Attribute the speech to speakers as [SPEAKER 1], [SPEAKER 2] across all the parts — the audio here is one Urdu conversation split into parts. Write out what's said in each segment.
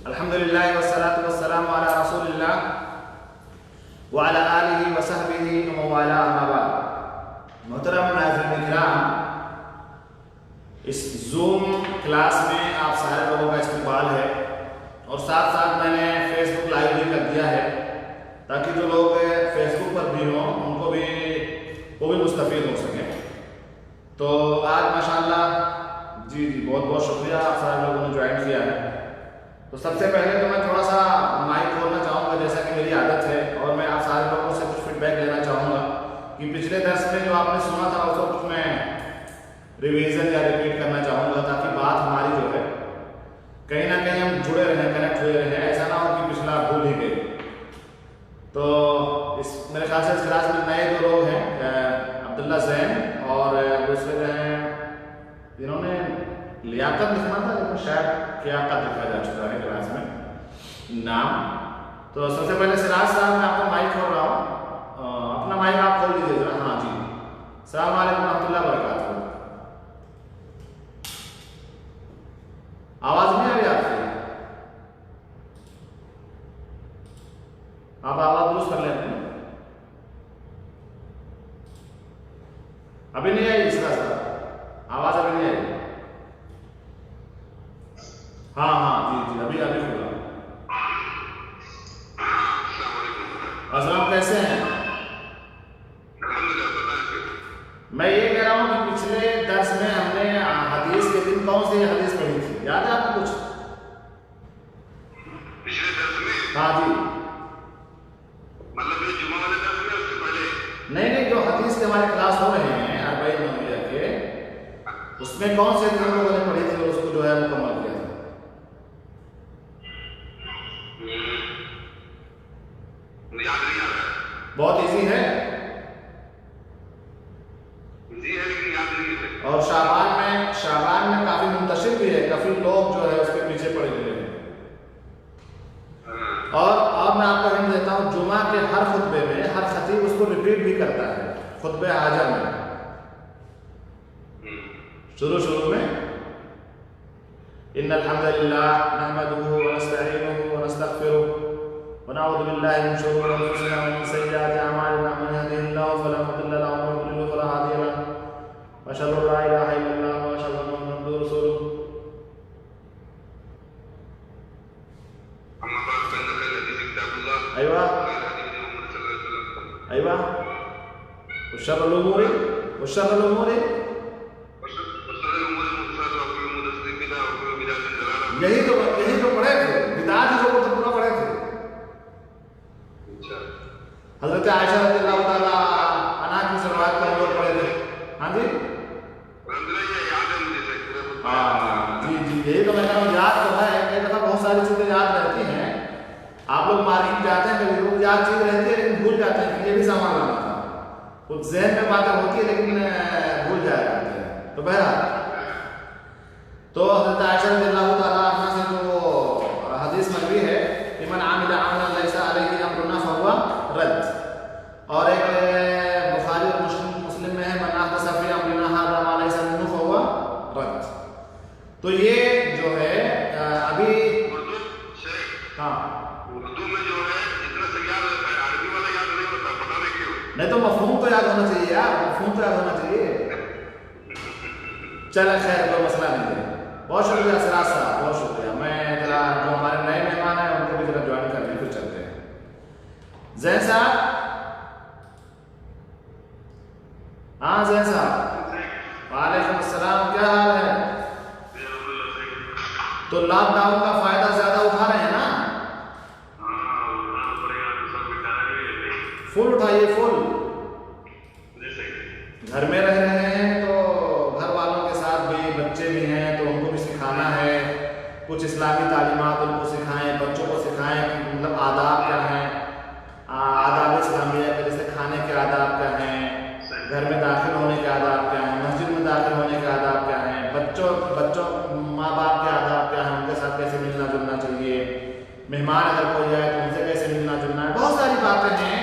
[SPEAKER 1] الحمدللہ والصلاة والسلام علی رسول اللہ وعلی آلہ وصحبہ ومن والاه اما بعد۔ محترم ناظرین کرام، اس زوم کلاس میں آپ سارے لوگوں کا استقبال ہے اور ساتھ ساتھ میں نے فیس بک لائیو بھی کر دیا ہے تاکہ جو لوگ فیس بک پر بھی ہوں ان کو بھی وہ بھی مستفید ہو سکیں۔ تو آج ماشاءاللہ جی بہت بہت شکریہ، آپ سارے لوگوں نے جوائن کیا ہے۔ تو سب سے پہلے تو میں تھوڑا سا مائک کھولنا چاہوں گا جیسا کہ میری عادت ہے، اور میں آپ سارے لوگوں سے کچھ فیڈ بیک لینا چاہوں گا کہ پچھلے درس میں جو آپ نے سنا تھا اس کو کچھ میں ریویژن یا ریپیٹ کرنا چاہوں گا تاکہ بات ہماری جو ہے کہیں نہ کہیں ہم جڑے رہیں، کنیکٹ ہوئے رہیں، ایسا نہ ہو کہ پچھلا بھول ہی گئے۔ تو میرے خیال سے اس کلاس میں نئے دو لوگ ہیں، عبداللہ زین اور دوسرے جو ہیں جنہوں نے لیاقت لکھنا تھا لیکن شاید قیاقت لکھا جا چکا ہے کلاس میں نام۔ تو سب سے پہلے سراج صاحب میں آپ کو مائک کھول رہا ہوں، اپنا مائک آپ کھول دیجیے ذرا۔ ہاں جی، السلام علیکم ورحمۃ اللہ وبرکاتہ۔ آواز نہیں آ رہی آپ کی؟ آپ آواز درست کر لیتے ہیں؟ ابھی نہیں آئی سراج صاحب، آواز ابھی نہیں آئی؟ ہاں ہاں جی ابھی کھولا۔ السلام، کیسے ہیں؟ میں یہ کہہ رہا ہوں کہ پچھلے درس میں ہم نے حدیث کے دن کون سی حدیث پڑھی تھی، یاد ہے آپ کو کچھ؟
[SPEAKER 2] پچھلے درس میں؟
[SPEAKER 1] ہاں جی،
[SPEAKER 2] مطلب جمعہ والے درس میں اس سے پہلے؟
[SPEAKER 1] نہیں، جو حدیث کے ہمارے کلاس ہو رہے ہیں 40 نویہ کے، اس میں کون سے دن لوگوں نے پڑھی تھی اور اس کو جو ہے مکمل کیا تھا؟
[SPEAKER 2] یاد نہیں آ رہا ہے۔
[SPEAKER 1] بہت ایزی ہے،
[SPEAKER 2] ایزی ہے لیکن یاد نہیں ہے۔
[SPEAKER 1] اور شعبان میں کافی منتشر بھی ہے، کافی لوگ جو ہے اس کے پیچھے پڑے ہوئے ہیں۔ اور میں آپ کو ہنٹ دیتا ہوں، جمعہ کے ہر خطبے میں ہر خطیب اس کو ریپیٹ بھی کرتا ہے خطبہ حاجہ میں، شروع میں ان الحمد للہ نحمده ونستعینه ونستغفره ونعوذ باللہ من شرور انفسنا ومن سیئات اعمالنا، من يهده الله فلا مضل له ومن يضلل فلا هادي له، واشهد ان لا اله الا الله واشهد ان محمدا رسول الله۔
[SPEAKER 2] اما بعد فان خير الحديث كتاب الله،
[SPEAKER 1] ايوه
[SPEAKER 2] وخير الهدي هدي محمد صلى الله عليه وسلم،
[SPEAKER 1] ايوه، وشر الامور
[SPEAKER 2] وشر الامور محدثاتها وكل محدثة بدعة وكل بدعة ضلالة۔
[SPEAKER 1] یہی تو پڑھے تھے، بدعات ہی تو پورا پڑھے تھے۔ حضرت عائشہ رضی اللہ تعالیٰ عنہا کی روایت پر ہم لوگ پڑھے تھے۔ ہاں جی
[SPEAKER 2] یہ یاد ہے مجھے۔
[SPEAKER 1] ہاں جی، یہی تو میں کہہ رہا ہوں، یاد تو ہے، ایک دفعہ بہت ساری چیزیں یاد رہتی ہیں۔ آپ لوگ مارکیٹ جاتے ہیں کبھی لوگ یاد چیز رہتی ہے لیکن بھول جاتے ہیں کہ یہ بھی سامان لانا تھا، کچھ ذہن میں باتیں ہوتی ہے لیکن بھول جایا کرتے ہیں۔ تو بہرحال تو حضرت عائشہ رضی اللہ تعالیٰ عنہ سے جو حدیث مروی ہے کہ من عمل عملا لیس علیہ امرنا فہو رد، اور ایک بخاری اور مسلم میں ہے من احدث فی امرنا ھذا ما لیس منہ فہو رد۔ تو یہ جو ہے ابھی
[SPEAKER 2] اردو شیخ،
[SPEAKER 1] ہاں
[SPEAKER 2] اردو میں جو ہے اتنا سے یاد ہے، عربی والا یاد نہیں ہوتا، پتہ نہیں کیوں۔
[SPEAKER 1] نہیں تو مفہوم تو یاد ہونا چاہیے یار، مفہوم تو یاد ہونا چاہیے۔ چلے خیر، کوئی مسئلہ نہیں ہے۔ بہت شکریہ سراج صاحب، بہت شکریہ۔ میں ذرا جو ہمارے نئے مہمان ہیں ان کو بھی ذرا جوائن کرنے پھر چلتے ہیں۔ زین صاحب، ہاں زین صاحب، وعلیکم السلام، کیا حال ہے؟ تو لاک ڈاؤن کا فائدہ زیادہ اٹھا رہے ہیں نا؟ فل اٹھائیے، فل۔ گھر میں رہ رہے ہیں تو گھر والوں کے ساتھ بھی، بچے بھی ہیں تو ان کو بھی سکھانا ہے، کچھ اسلامی تعلیمات ان کو سکھائیں، بچوں کو سکھائیں کہ مطلب آداب کیا ہیں، آداب اسلامیہ کے، جیسے کھانے کے آداب کیا ہیں، گھر میں داخل ہونے کے آداب کیا ہیں، مسجد میں داخل ہونے کے آداب کیا ہیں، بچوں ماں باپ کے آداب کیا ہیں، ان کے ساتھ کیسے ملنا جلنا چاہیے، مہمان اگر کوئی آئے تو ان سے کیسے ملنا جلنا ہے۔ بہت ساری باتیں ہیں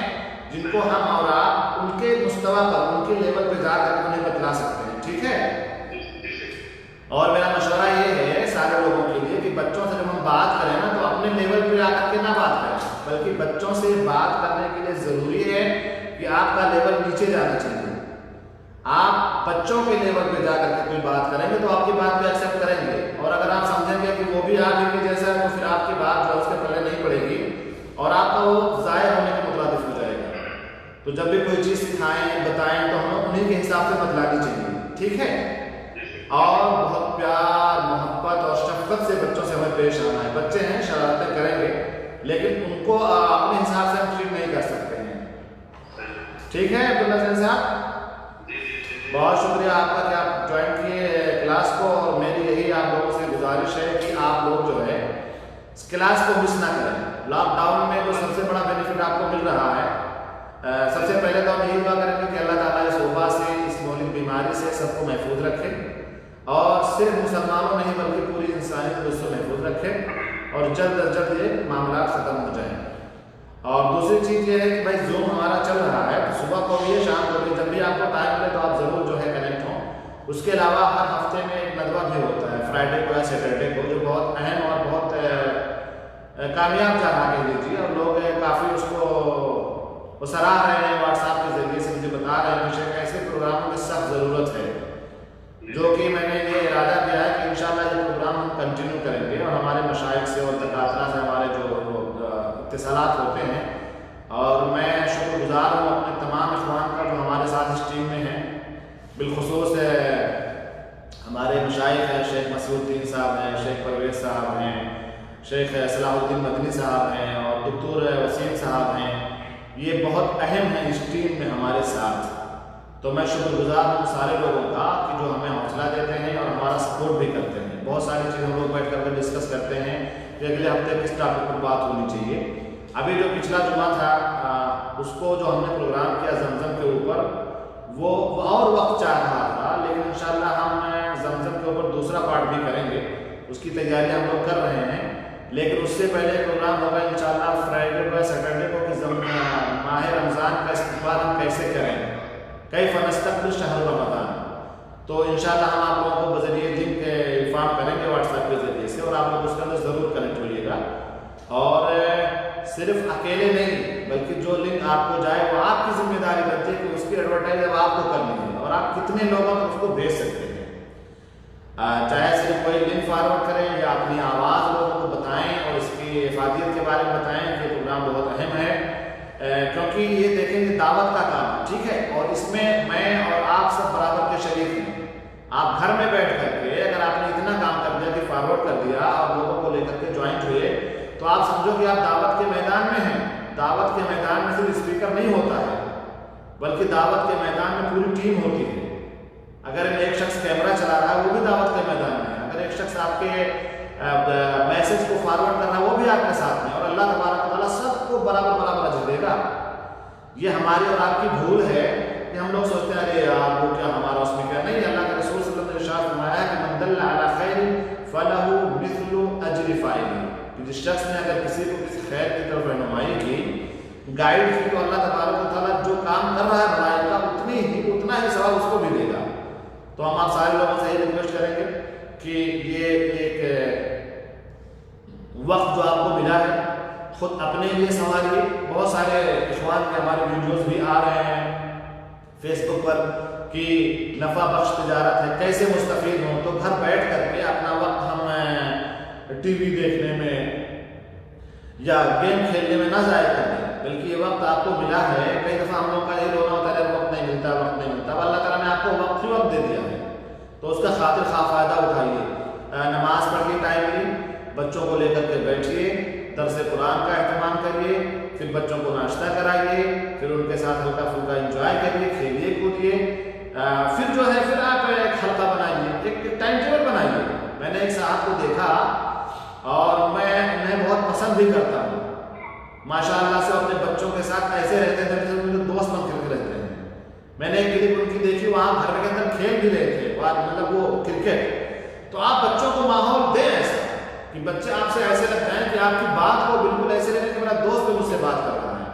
[SPEAKER 1] جن کو ہم اور آپ ان کے مستویٰ پر، ان کے لیول پہ جا کر انہیں بتلا سکتے ہیں، ٹھیک ہے؟ اور میرا مشورہ یہ ہے سارے لوگوں بچوں سے بات کرنے کے لیے ضروری ہے کہ آپ کا لیول نیچے جانا چاہیے. آپ بچوں کے لیول پہ جا کر کے کوئی بات کریں گے تو آپ کی بات کو ایکسیپٹ کریں گے, اور اگر آپ سمجھیں گے کہ وہ بھی آپ ہی کے جیسا ہے تو پھر آپ کی بات جو ہے اس کے پہلے نہیں پڑے گی اور آپ کا وہ ضائع ہونے کے مترادف ہو جائے گا. تو جب بھی کوئی چیز سکھائیں بتائیں تو ہمیں انہیں کے حساب سے بتلانی چاہیے, ٹھیک ہے. اور بہت پیار محبت اور شفقت سے بچوں سے ہمیں پیش آنا ہے. بچے ہیں شرارتیں کریں گے لیکن ان کو اپنے حساب سے ہم ٹریٹ نہیں کر سکتے ہیں, ٹھیک ہے. عبداللہ حسین صاحب بہت شکریہ آپ کا کہ آپ جوائن کیے کلاس کو, اور میری یہی آپ لوگوں سے گزارش ہے کہ آپ لوگ جو ہے اس کلاس کو مس نہ کریں. لاک ڈاؤن میں جو سب سے بڑا بینیفٹ آپ کو مل رہا ہے, سب سے پہلے تو ہم یہی دعا کریں گے کہ اللہ تعالیٰ اس وبا سے, اس مہلک بیماری سے سب کو محفوظ رکھے, اور صرف مسلمانوں نہیں بلکہ پوری انسانیت کو اس سے محفوظ رکھے, اور جلد از جلد یہ معاملات ختم ہو جائیں. اور دوسری چیز یہ ہے کہ بھائی زوم ہمارا چل رہا ہے, تو صبح کو بھی شام کو بھی جب بھی آپ کو ٹائم ملے تو آپ ضرور جو ہے کنیکٹ ہوں. اس کے علاوہ ہر ہفتے میں ایک ندوہ بھی ہوتا ہے فرائیڈے کو یا سیٹرڈے کو, جو بہت اہم اور بہت کامیاب جا رہا ہے جی, اور لوگ کافی اس کو سراہ رہے ہیں, واٹس ایپ کے ذریعے سے مجھے بتا رہے ہیں کہ ایسے پروگراموں کی سخت ضرورت ہے, جو کہ میں نے یہ ارادہ کیا ہے کہ انشاءاللہ یہ پروگرام ہم کنٹینیو کریں گے, اور ہمارے مشائخ سے اور دکاترہ سے ہمارے جو اتصالات ہوتے ہیں. اور میں شکر گزار ہوں اپنے تمام اخوان کا جو ہمارے ساتھ اس ٹیم میں ہیں, بالخصوص ہمارے مشائخ ہیں, شیخ مسعود الدین صاحب ہیں, شیخ پرویز صاحب ہیں, شیخ صلاح الدین مدنی صاحب ہیں, اور دکتور وسیم صاحب ہیں. یہ بہت اہم ہیں اس ٹیم میں ہمارے ساتھ. تو میں شکر گزار ہوں سارے لوگوں کا کہ جو ہمیں حوصلہ دیتے ہیں اور ہمارا سپورٹ بھی کرتے ہیں. بہت ساری چیزیں ہم لوگ بیٹھ کر کے ڈسکس کرتے ہیں کہ اگلے ہفتے کس ٹاپک پر بات ہونی چاہیے. ابھی جو پچھلا جمعہ تھا اس کو جو ہم نے پروگرام کیا زمزم کے اوپر, وہ اور وقت چاہ رہا تھا, لیکن انشاءاللہ ہم زمزم کے اوپر دوسرا پارٹ بھی کریں گے. اس کی تیاری ہم لوگ کر رہے ہیں, لیکن اس سے پہلے پروگرام ہوگا انشاءاللہ فرائیڈے کو یا سیٹرڈے کو کہ ماہ رمضان کا استقبال ہم کیسے کریں, کیف نستقبل شہر رمضان. تو انشاءاللہ ہم آپ لوگوں کو بذریعے لنک انفارم کریں گے واٹس ایپ کے ذریعے سے, اور آپ لوگ اس کے اندر ضرور کنیکٹ ہوئیے گا. اور صرف اکیلے نہیں بلکہ جو لنک آپ کو جائے وہ آپ کی ذمہ داری بنتی ہے کہ اس کی ایڈورٹائز اب آپ کو کرنی ہے, اور آپ کتنے لوگوں تک اس کو بھیج سکتے ہیں. چاہے صرف کوئی لنک فارورڈ کریں یا اپنی آواز لوگوں کو بتائیں اور اس کی افادیت کے بارے میں بتائیں کہ پروگرام بہت اہم ہے, کیونکہ یہ دیکھیں کہ دعوت کا کام ہے, ٹھیک ہے. اور اس میں اور آپ سب برابر کے شریک ہیں. آپ گھر میں بیٹھ کر کے اگر آپ نے اتنا کام کر دیا کہ فارورڈ کر دیا اور لوگوں کو لے کر کے جوائنٹ ہوئے, تو آپ سمجھو کہ آپ دعوت کے میدان میں ہیں. دعوت کے میدان میں صرف اسپیکر نہیں ہوتا ہے بلکہ دعوت کے میدان میں پوری ٹیم ہوتی ہے. اگر ایک شخص کیمرہ چلا رہا ہے وہ بھی دعوت کے میدان میں ہے, اگر ایک شخص آپ کے میسج کو فارورڈ کر رہا ہے وہ بھی آپ کے ساتھ میں, اور اللہ تبارک و تعالیٰ سب کو برابر برابر اجر دے گا. یہ ہماری اور آپ کی بھول ہے کہ ہم لوگ سوچتے ہیں ارے یار وہ کیا ہمارا اس میں کیا نہیں. اللہ کے رسول صلی اللہ علیہ وسلم نے ارشاد فرمایا کہ من دل علی خیر فلہ مثل اجر فاعل, جس شخص نے اگر کسی کو کسی خیر کی طرف رہنمائی کی, گائیڈ کی, تو اللہ تبارک و تعالیٰ جو کام کر رہا ہے بھلائی کا اتنا ہی ثواب اس کو بھی دے گا. تو ہم آپ سارے لوگوں سے یہ ریکویسٹ کریں گے کہ یہ ایک وقت جو آپ کو ملا ہے خود اپنے لیے سنوارئے. بہت سارے اخوان کے ہمارے ویڈیوز بھی آ رہے ہیں فیس بک پر کہ نفع بخش تجارت ہے, کیسے مستفید ہوں. تو گھر بیٹھ کر کے اپنا وقت ہم ٹی وی دیکھنے میں یا گیم کھیلنے میں نہ ضائع کریں, بلکہ یہ وقت آپ کو ملا ہے. کئی دفعہ ہم لوگ کا یہ رونا ہوتا ہے وقت نہیں ملتا وقت نہیں ملتا. اللہ تعالیٰ نے آپ کو وقت ہی وقت دے دیا ہے, تو اس کا خاطر خواہ فائدہ اٹھائیے. نماز پڑھیے ٹائملی, بچوں کو لے کر کے بیٹھیے, درس قرآن کا اہتمام کریے, پھر بچوں کو ناشتہ کرائیے, پھر ان کے ساتھ ہلکا پھلکا انجوائے کریے, کھیلیے کودیے. پھر جو ہے پھر آپ ایک حلقہ بنائیے, ایک ٹائم ٹیبل بنائیے. میں نے ایک صاحب کو دیکھا اور میں انہیں بہت پسند بھی کرتا ہوں ماشاء اللہ سے. اپنے بچوں کے ساتھ ایسے رہتے ہیں جیسے ان کے دوست بن کر کے رہتے ہیں. میں نے ایک کلپ ان کی دیکھی, وہاں گھر کے اندر کھیل بھی رہے تھے, مطلب وہ کرکٹ. تو آپ بچوں کو ماحول دیں ایسا کہ بچے آپ سے ایسے لگتے ہیں کہ آپ کی بات کو بالکل ایسے لگے کہ میرا دوست بھی مجھ سے بات کر رہا ہے,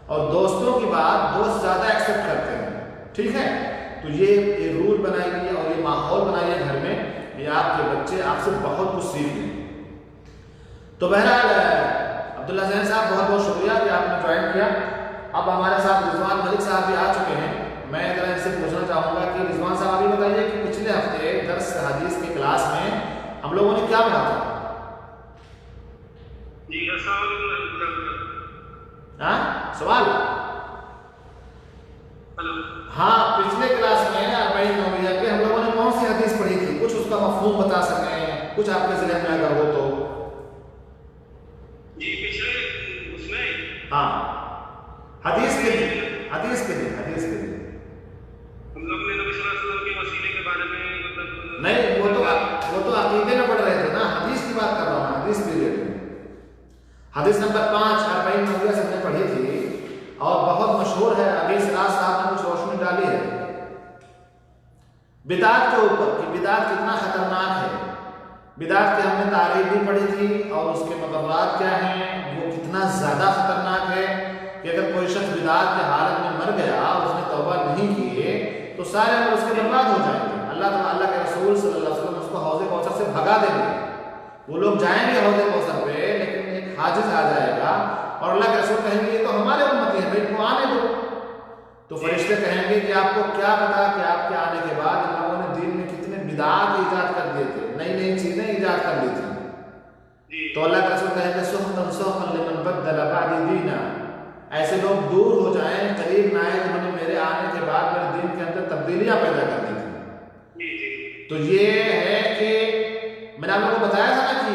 [SPEAKER 1] اور دوستوں کی بات دوست زیادہ ایکسیپٹ کرتے ہیں, ٹھیک ہے. تو یہ رول بنائیے اور یہ ماحول بنائیے گھر میں کہ آپ کے بچے آپ سے بہت کچھ سیکھ لیں. تو بہرحال عبداللہ زین صاحب بہت بہت شکریہ کہ آپ نے جوائن کیا. اب ہمارے ساتھ رضوان ملک صاحب بھی آ چکے ہیں. میں ذرا ان سے پوچھنا چاہوں گا کہ رضوان صاحب ابھی بتائیے کہ پچھلے ہفتے درس حدیث کی کلاس میں ہم لوگوں نے کیا پڑھا تھا؟
[SPEAKER 2] جی السلام علیکم.
[SPEAKER 1] ہاں سوال.
[SPEAKER 2] ہلو.
[SPEAKER 1] ہاں پچھلے کلاس میں 40 نویہ کے ہم لوگوں نے کون سی حدیث پڑھی تھی؟ کچھ اس کا مفہوم بتا سکیں، کچھ آپ کے ذہن میں اگر ہو تو.
[SPEAKER 2] جی پچھلے اس میں
[SPEAKER 1] ہاں حدیث کے دن
[SPEAKER 2] ہم لوگ نے نبی صلی اللہ علیہ وسلم کے وسیلے کے بارے میں مطلب
[SPEAKER 1] نہیں، وہ تو عقیدے میں پڑھ رہے تھے نا. حدیث کی بات کر رہا ہوں، حدیث پیریڈ میں. حدیث نمبر 5 40 نویہ سے ہم نے پڑھی تھی اور بہت مشہور ہے. ابھی سراج صاحب نے کچھ روشنی ڈالی ہے بدعت کے اوپر کہ بدعت کتنا خطرناک ہے. بدعت کی ہم نے تعریف بھی پڑھی تھی اور اس کے مقررات کیا ہیں، وہ کتنا زیادہ خطرناک ہے کہ اگر کوئی شخص بدعت کی حالت میں مر گیا اور اس نے توبہ نہیں کیے تو سارے عمل اس کے برباد ہو جائیں گے. اللہ کے رسول صلی اللہ علیہ وسلم اس کو حوض کوثر سے بھگا دیں گے. وہ لوگ جائیں گے حوض کوثر پہ لیکن ایک حاجز آ جائے گا اور اللہ کے رسول کہیں گے یہ تو ہمارے امتی ہیں، بھائی ان کو آنے دو. تو فرشتے کہیں گے کہ آپ کو کیا پتا کہ آپ کے آنے کے بعد ان لوگوں نے دین میں کتنے بدعات ایجاد کر دیے تھے، نئی نئی چیزیں ایجاد کر لی تھی. تو اللہ کے رسول کہیں گے سحقا سحقا لمن بدل بعد دینا. ایسے لوگ دور ہو جائیں، قریب نہ آئے جنہوں نے میرے آنے کے بعد میرے دین کے اندر تبدیلیاں پیدا کر دی تھیں. تو یہ ہے کہ میں نے آپ لوگوں کو بتایا تھا نا کہ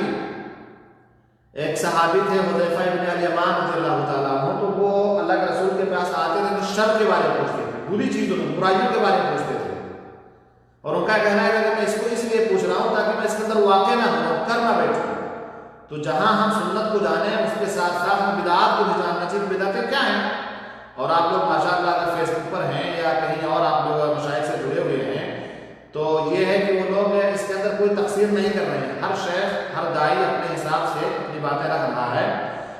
[SPEAKER 1] ایک صحابی تھے حذیفہ بن الیمان رضی اللہ تعالیٰ عنہ، تو وہ اللہ کے رسول کے پاس آتے تھے تو شر کے بارے میں پوچھتے تھے، بری چیزوں میں برائیوں کے بارے میں پوچھتے تھے. اور ان کا کہنا ہے کہ میں اس کو اس لیے پوچھ رہا ہوں تاکہ میں اس کے اندر واقع نہ ہوں، کر نہ بیٹھوں. تو جہاں ہم سنت کو جانیں اس کے ساتھ ساتھ ہم بدعات کو بھی جاننا چاہیے. بدعتیں کیا ہیں؟ اور آپ لوگ ماشاءاللہ اگر فیس بک پر ہیں یا کہیں اور آپ لوگ مشائخ سے جڑے ہوئے ہیں تو یہ ہے کہ وہ لوگ اس کے اندر کوئی تقسیم نہیں کر رہے ہیں. ہر شیخ ہر دائی اپنے حساب سے اپنی باتیں رکھ رہا ہے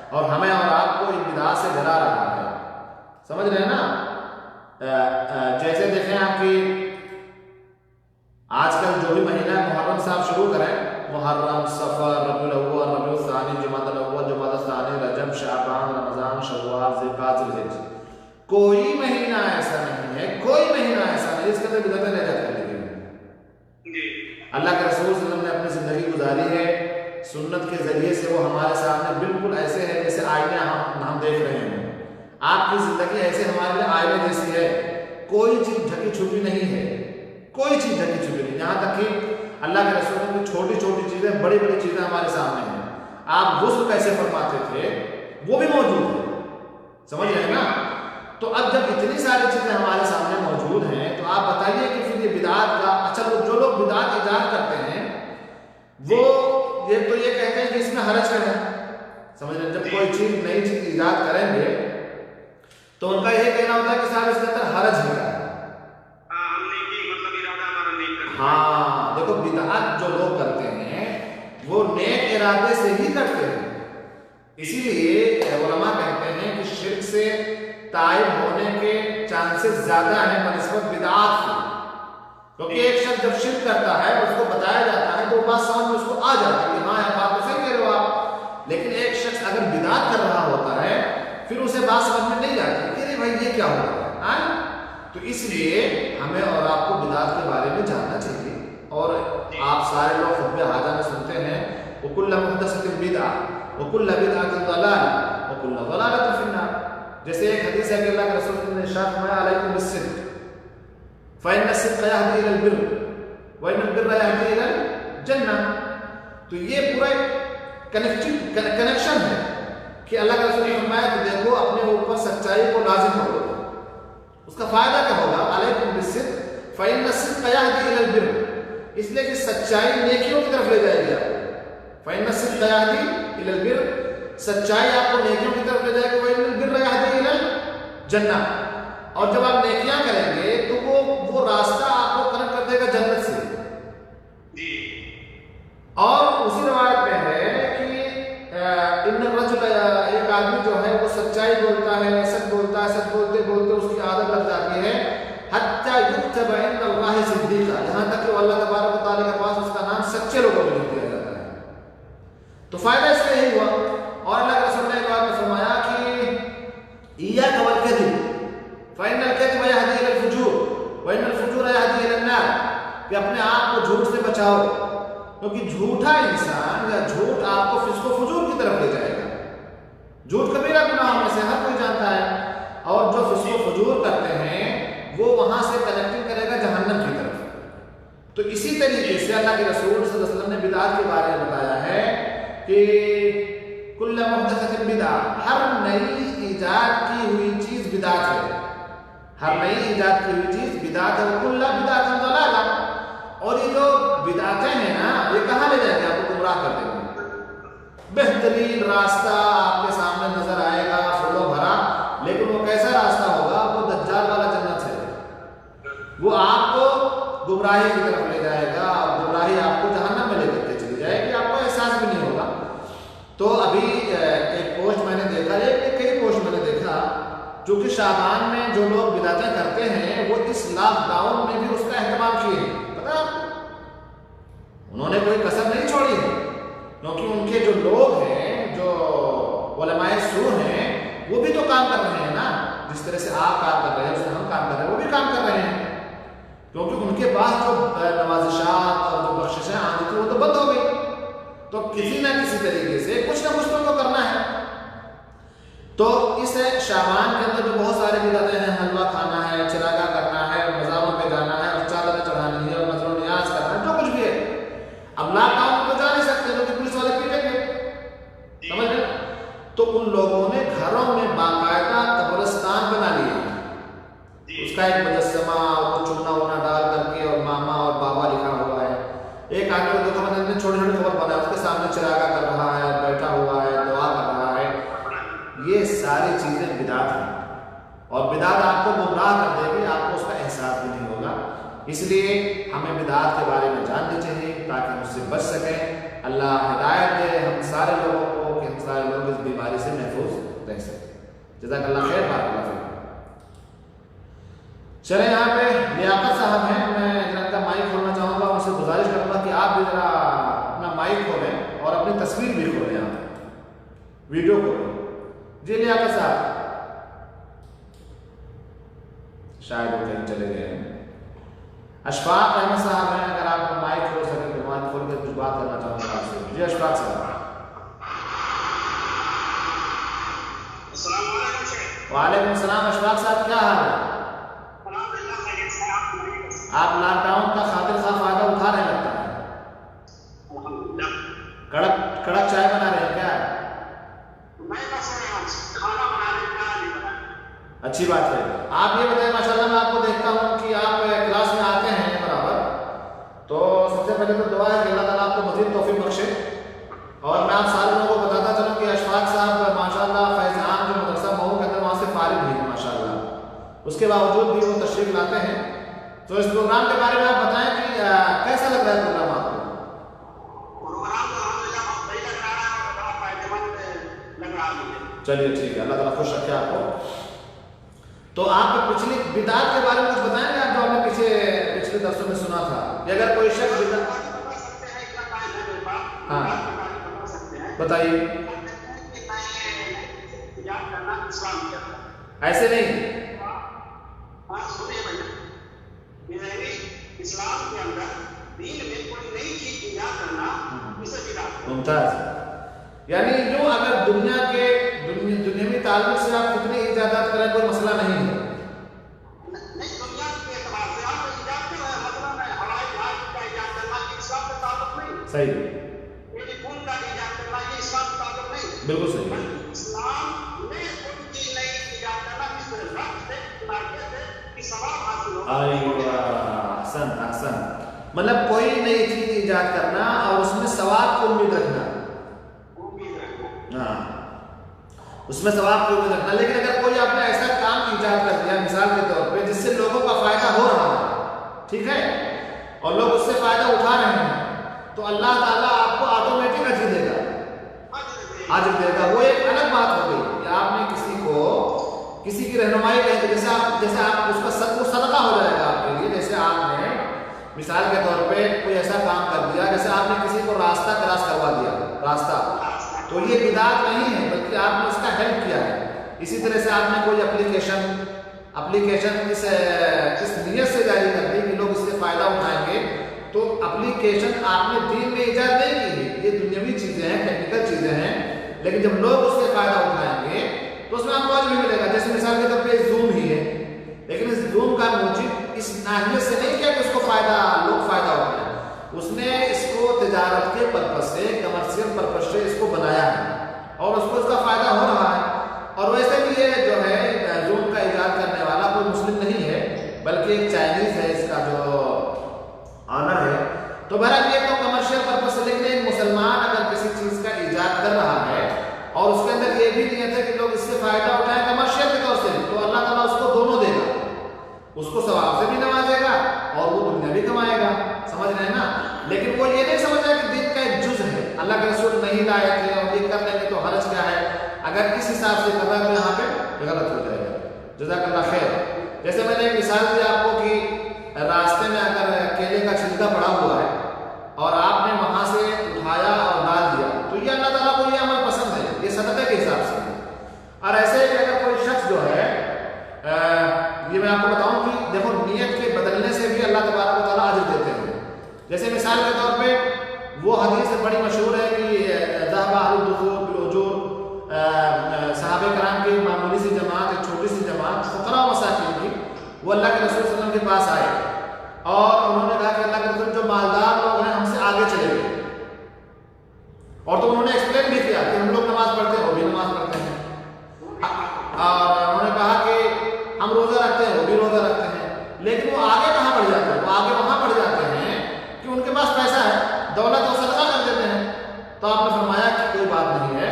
[SPEAKER 1] اور ہمیں اور آپ کو ان بدعات سے ڈرا رہا ہے. سمجھ رہے ہیں نا؟ جیسے دیکھیں آپ کی آج کل جو بھی مہینہ محرم صاحب شروع کریں، محرم، صفر، ربیع الاول، ربیع الثانی، جمادی الاول، جمادی الثانی، رجب، شعبان، رمضان، شوال، ذوالقعدہ، ذوالحجہ. کوئی مہینہ ایسا نہیں ہے، کوئی مہینہ ایسا نہیں جس کے اندر بدعتیں نہیں جاتی ہیں. اللہ کے رسول صلی اللہ علیہ وسلم نے اپنی زندگی گزاری ہے سنت کے ذریعے سے. وہ ہمارے سامنے بالکل ایسے ہے جیسے آئینے ہم دیکھ رہے ہیں. آپ کی زندگی ایسے ہمارے لیے آئینے جیسی ہے، کوئی چیز ڈھکی چھپی نہیں ہے، کوئی چیز ڈھکی چھپی نہیں. یہاں تک کہ اللہ کے رسول کی چھوٹی چھوٹی چیزیں، بڑی بڑی چیزیں ہمارے سامنے ہیں. آپ غسل کیسے فرماتے تھے وہ بھی موجود ہے. سمجھ رہے ہیں نا؟ تو اب جب اتنی ساری چیزیں ہمارے سامنے موجود ہیں تو آپ بتائیے کہ پھر یہ بدعات کا اچھا جو لوگ بدعات ایجاد کرتے ہیں وہ یہ تو یہ کہتے ہیں کہ اس میں حرج کیا ہے. سمجھ رہے ہیں؟ جب کوئی چیز نئی چیز ایجاد کریں گے تو ان کا یہ کہنا ہوتا ہے کہ صاحب اس کے اندر حرج ہے. ہاں دیکھو بدعات جو لوگ کرتے ہیں وہ نیک ارادے سے ہی کرتے ہیں. اسی لیے علماء کہتے ہیں کہ شرک سے تائب ہونے کے چانسز زیادہ ہیں بنسبت بدعات کی. کیونکہ ایک شخص جب شرک کرتا ہے اس کو بتایا جاتا ہے تو وہ بات سمجھ میں اس کو آ جاتا ہے کہ ہاں یہ بات تو صحیح کہہ رہے ہو آپ. لیکن ایک شخص اگر بدعات کر رہا ہوتا ہے پھر اسے بات سمجھ میں نہیں آتی کہ بھائی یہ کیا ہو رہا ہے. تو اس لیے ہمیں اور آپ کو بدعات کے بارے میں جاننا چاہیے. اور آپ سارے لوگ خطبہ حاجہ میں سنتے ہیں وَكُلَّ مُحْدَثَةٍ بِدْعَةٍ وَكُلَّ بِدْعَةٍ ضَلَالَةٍ وَكُلَّ ضَلَالَةٍ فِي النَّارِ. جیسے ایک حدیث ہے کہ اللہ کے رسول نے ارشاد فرمایا علیکم بالصدق فإن الصدق يهدي إلى البر وإن البر يهدي إلى الجنة. تو یہ پورا کنیکشن ہے کہ اللہ کے رسول نے فرمایا کہ دیکھو اپنے اوپر سچائی کو لازم کرو. اس کا فائدہ کیا ہوگا؟ علیکم بالصدق فإن الصدق يهدي إلى البر. اس لیے کہ سچائی نیکیوں کی طرف لے جائے گی. فإن الصدق يهدي إلى البر. سچائی آپ کو نیکیوں کی طرف لے جائے گی. وإن البر يهدي إلى الجنة. اور جب آپ نیکیاں کریں گے تو وہ راستہ آپ کو کنیکٹ کر دے گا جنت سے. اور اسی روایت میں ہے کہ ان الرجل، ایک آدمی جو ہے وہ سچائی بولتا ہے، سچ بولتا ہے، سچ بولتے بولتے اس کی عادت لگ جاتی ہے حتی یکتب عند اللہ صدیقا، یہاں تک کہ وہ اللہ تبارک و تعالیٰ کے پاس اس کا نام سچے لوگوں میں لکھ دیا جاتا ہے. تو فائدہ اس میں یہی ہوا. اور اللہ کے رسول نے کہ اپنے آپ کو جھوٹ سے بچاؤ، کیونکہ جھوٹا انسان یا جھوٹ آپ کو فسق و فجور کی طرف لے جائے گا۔ جھوٹ کبیرہ گناہوں میں سے ہر کوئی جانتا ہے، اور جو فسق و فجور کرتے ہیں وہ وہاں سے کنیکٹنگ کرے گا جہنم کی طرف۔ تو اسی طریقے سے اللہ کے رسول صلی اللہ علیہ وسلم نے بدعت کے بارے میں بتایا ہے کہ کل محدثۃ بدعہ، ہر نئی ایجاد کی ہوئی چیز بدعت ہے، ہر نئی ایجاد کی ہوئی چیز بدعت ہے، کل بدعۃ ضلالہ۔ اور یہ جو بدعتیں ہیں نا، یہ کہاں لے جائیں گے؟ آپ کو گمراہ کر دیں گے۔ بہترین راستہ آپ کے سامنے نظر آئے گا پھولوں بھرا، لیکن وہ کیسا راستہ ہوگا؟ وہ دجال والا جنت ہے، وہ آپ کو گمراہی کی طرف لے جائے گا، اور گمراہی آپ کو جہنم میں لے کر کے چلی جائے گی، آپ کو احساس بھی نہیں ہوگا۔ تو ابھی ایک پوسٹ میں نے دیکھا، کئی پوسٹ میں نے دیکھا، جو کہ شعبان میں جو لوگ بدعتیں کرتے ہیں وہ اس لاک ڈاؤن میں بھی اس کا اہتمام کیے ہیں۔ پتہ آپ کو، انہوں نے کوئی کسر نہیں چھوڑی ہے، کیونکہ ان کے جو لوگ ہیں، جو علماء سو ہیں، وہ بھی تو کام کر رہے ہیں نا، جس طرح سے آپ کام کر رہے ہیں، اس سے ہم کام کر رہے ہیں، وہ بھی کام کر رہے ہیں، کیونکہ ان کے پاس جو نوازشات اور جو بخششیں آتی تھی وہ تو بند ہو گئی۔ تو کسی نہ کسی طریقے سے کچھ نہ کچھ تو ان کو کرنا ہے۔ تو اس شعبان کے اندر جو بہت سارے بدعتیں ہیں، حلوہ کھانا ہے، چراغاں کرنا ہے، مزاروں پہ جانا ہے، اور چادریں چڑھانی ہے، اور نظر و نیاز کرنا ہے، جو کچھ بھی ہے، اب لاک ڈاؤن تو جا نہیں سکتے کیونکہ پولیس والے پیٹیں گے، سمجھ گئے؟ تو ان لوگوں نے گھروں میں باقاعدہ قبرستان بنا لیے، اس کا ایک مجسمہ اور چونا وونا ڈال کر کے، اور ماما اور بابا لکھا ہوا ہے۔ ایک آدمی کو دیکھو، میں نے چھوٹی چھوٹی خبر بنا، اس کے سامنے چراغاں کر رہا ہے، بیٹھا ہوا ہے، دعا کر رہا ہے۔ یہ ساری چیزیں بدعت ہیں، اور بدعت آپ کو گمراہ کر دے گی، آپ کو اس کا احساس بھی نہیں ہوگا۔ اس لیے ہمیں بدعت کے بارے میں جاننا چاہیے تاکہ ہم اس سے بچ سکیں۔ اللہ ہدایت دے ہم سارے لوگوں کو کہ ہم سارے لوگ اس بیماری سے محفوظ رہ سکیں۔ جزاک اللہ خیر، بارک اللہ فیکم۔ چلیں، یہاں پہ لیاقت صاحب ہیں، میں ان کا مائک کھولنا چاہوں گا، ان سے گزارش کروں گا کہ آپ بھی ذرا اپنا مائک کھولیں اور اپنی تصویر بھی کھولیں، یہاں ویڈیو کھولیں۔ جی لیاقت صاحب، شاید وہ کہیں چلے گئے ہیں۔ اشفاق احمد صاحب ہیں، اگر آپ مائک کھول سکیں تو مائک کھول کے کچھ بات کرنا چاہوں گا آپ سے۔ جی اشفاق صاحب۔
[SPEAKER 2] السلام علیکم شیخ۔
[SPEAKER 1] وعلیکم السلام اشفاق صاحب، کیا حال ہے؟ آپ لاک ڈاؤن کا خاطر خواہ فائدہ اٹھا رہے ہیں لگتا ہے، کڑک چائے بنا رہے ہیں کیا؟ اچھی بات ہے۔ آپ یہ بتائیں، ماشاءاللہ میں آپ کو دیکھتا ہوں کہ آپ کلاس میں آتے ہیں برابر، تو سب سے پہلے تو دعا ہے کہ اللہ تعالیٰ آپ کو مزید توفیق بخشے، اور میں آپ سارے لوگوں کو بتاتا چلوں کہ اشفاق صاحب ماشاءاللہ فیض عام جو مدرسہ مہو کے اندر وہاں سے فارغ ہوئی ہیں ماشاءاللہ، اس کے باوجود بھی وہ تشریف لاتے ہیں۔ تو اس پروگرام کے بارے میں آپ بتائیں کہ کیسا لگ رہا ہے پروگرام آپ کو؟ چلیے ٹھیک ہے، اللہ تعالیٰ خوش رکھے آپ کو۔ تو آپ پچھلی بدعت کے بارے میں کچھ بتائیں گے، آپ جو ہم نے پچھلے درسوں میں سنا تھا، کہ اگر کوئی شخص ہاں بتائیے۔ ایسے نہیں،
[SPEAKER 2] اسلام کے اندر دین میں کوئی نئی چیز ایجاد کرنا اسے بدعت۔
[SPEAKER 1] ممتاز، یعنی یوں اگر دنیاوی تعلق سے آپ کتنی ایجادات کریں کوئی مسئلہ نہیں ہے۔
[SPEAKER 2] نہیں، دنیا کے اعتبار سے آپ ایجاد کر رہے ہیں، مثلاً ہوائی جہاز کا ایجاد کرنا یہ اسلام سے تعلق نہیں،
[SPEAKER 1] صحیح،
[SPEAKER 2] ٹیلی فون کا ایجاد کرنا یہ اسلام سے تعلق نہیں،
[SPEAKER 1] بالکل صحیح۔
[SPEAKER 2] اسلام میں کوئی چیز نئی ایجاد کرنا جس سے رب سے مارکیٹ سے کہ ثواب حاصل ہو۔
[SPEAKER 1] ایوہ، احسن، مطلب کوئی نئی چیز ایجاد کرنا اور اس میں ثواب کو امید رکھنا، ہاں اس میں ثواب کو امید رکھنا۔ لیکن اگر کوئی آپ نے ایسا کام ایجاد کر دیا مثال کے طور پہ جس سے لوگوں کا فائدہ ہو رہا ہے، ٹھیک ہے، اور لوگ اس سے فائدہ اٹھا رہے ہیں، تو اللہ تعالیٰ آپ کو آٹومیٹک اجر دے گا، اجر دے گا۔ وہ ایک الگ بات ہو گئی کہ آپ نے کسی کی رہنمائی کریں، جیسے آپ اس کا صدقہ ہو جائے گا آپ کے لیے۔ جیسے آپ نے مثال کے طور پہ کوئی ایسا کام کر دیا، جیسے آپ نے کسی کو راستہ کراس کروا دیا، راستہ، تو یہ بدعت نہیں ہے بلکہ آپ نے اس کا ہیلپ کیا ہے۔ اسی طرح سے آپ نے کوئی اپلیکیشن اس نیت سے جاری کر دی کہ لوگ اس سے فائدہ اٹھائیں گے تو اپلیکیشن آپ نے دین میں ایجاد نہیں کی ہے، یہ دنیاوی چیزیں ہیں، ٹیکنیکل چیزیں ہیں، لیکن جب لوگ اس سے فائدہ اٹھائیں گے تو اس میں آپ کو اجر بھی ملے گا. جیسے مثال کے طور پہ زوم ہی ہے، لیکن اس زوم کا موجب اس ناحیت سے نہیں کیا کہ اس کو فائدہ لوگ فائدہ اٹھائیں، اس نے اس کو تجارت کے پرپس سے، کمرشل پرپس سے اس کو بنایا ہے اور اس کو اس کا فائدہ ہو رہا ہے. اور ویسے بھی یہ جو ہے زوم کا ایجاد کرنے والا کوئی مسلم نہیں ہے بلکہ ایک چائنیز ہے اس کا جو آنر ہے. تو بہرحال یہ تو کمرشل پرپس سے، لیکن ایک مسلمان اگر کسی چیز کا ایجاد کر رہا ہے اور اس کے اندر یہ بھی نیت ہے کہ لوگ اس سے فائدہ اٹھائیں کمرشل کے طور سے، تو اللہ تعالیٰ اس کو دونوں دے گا، اس کو ثواب سے بھی نوازے گا اور وہ دنیا بھی کمائے گا. سمجھ رہے ہیں نا؟ لیکن وہ یہ نہیں سمجھا کہ دین کا ایک جز ہے، اللہ کے رسول نہیں لائے تھے اور یہ کر لیں گے تو حرج کیا ہے. اگر اس حساب سے کر رہا ہے تو یہاں پہ غلط ہو جائے گا. جزاک اللہ خیر. جیسے میں نے ایک مثال دی آپ کو کہ راستے میں اگر کیلے کا چھلکا پڑا ہوا ہے اور آپ نے وہاں سے اٹھایا اور ڈال دیا تو یہ اللہ تعالیٰ کو یہ عمل پسند ہے، یہ صدقے کے حساب سے. اور ایسے ہی اگر کوئی شخص جو ہے یہ میں آپ کو بتاؤں کہ دیکھو نیت کے بدلنے سے بھی اللہ تبارک و تعالیٰ اجر دیتے ہیں. جیسے مثال کے طور پہ وہ حدیث بڑی مشہور ہے کہ ذهب اهل الدثور بالاجور، صحابہ کرام کی معمولی سی جماعت، ایک چھوٹی سی جماعت فقراء و مساکین کی، وہ اللہ کے رسول صلی اللہ علیہ وسلم کے پاس آئے اور انہوں نے کہا کہ اللہ کے رسول جو مالدار لوگ ہیں ہم سے آگے چلے گئے. اور تو انہوں نے ایکسپلین بھی کیا کہ ہم لوگ نماز پڑھتے ہیں، وہ بھی نماز پڑھتے ہیں، اور انہوں نے کہا کہ ہم روزہ رکھتے ہیں، وہ بھی روزہ رکھتے ہیں. لیکن وہ آگے کہاں بڑھ جاتے ہیں؟ وہ آگے وہاں بڑھ جاتے ہیں کہ ان کے پاس پیسہ ہے، دولت و صدقہ کر دیتے ہیں. تو آپ نے فرمایا کہ کوئی بات نہیں ہے،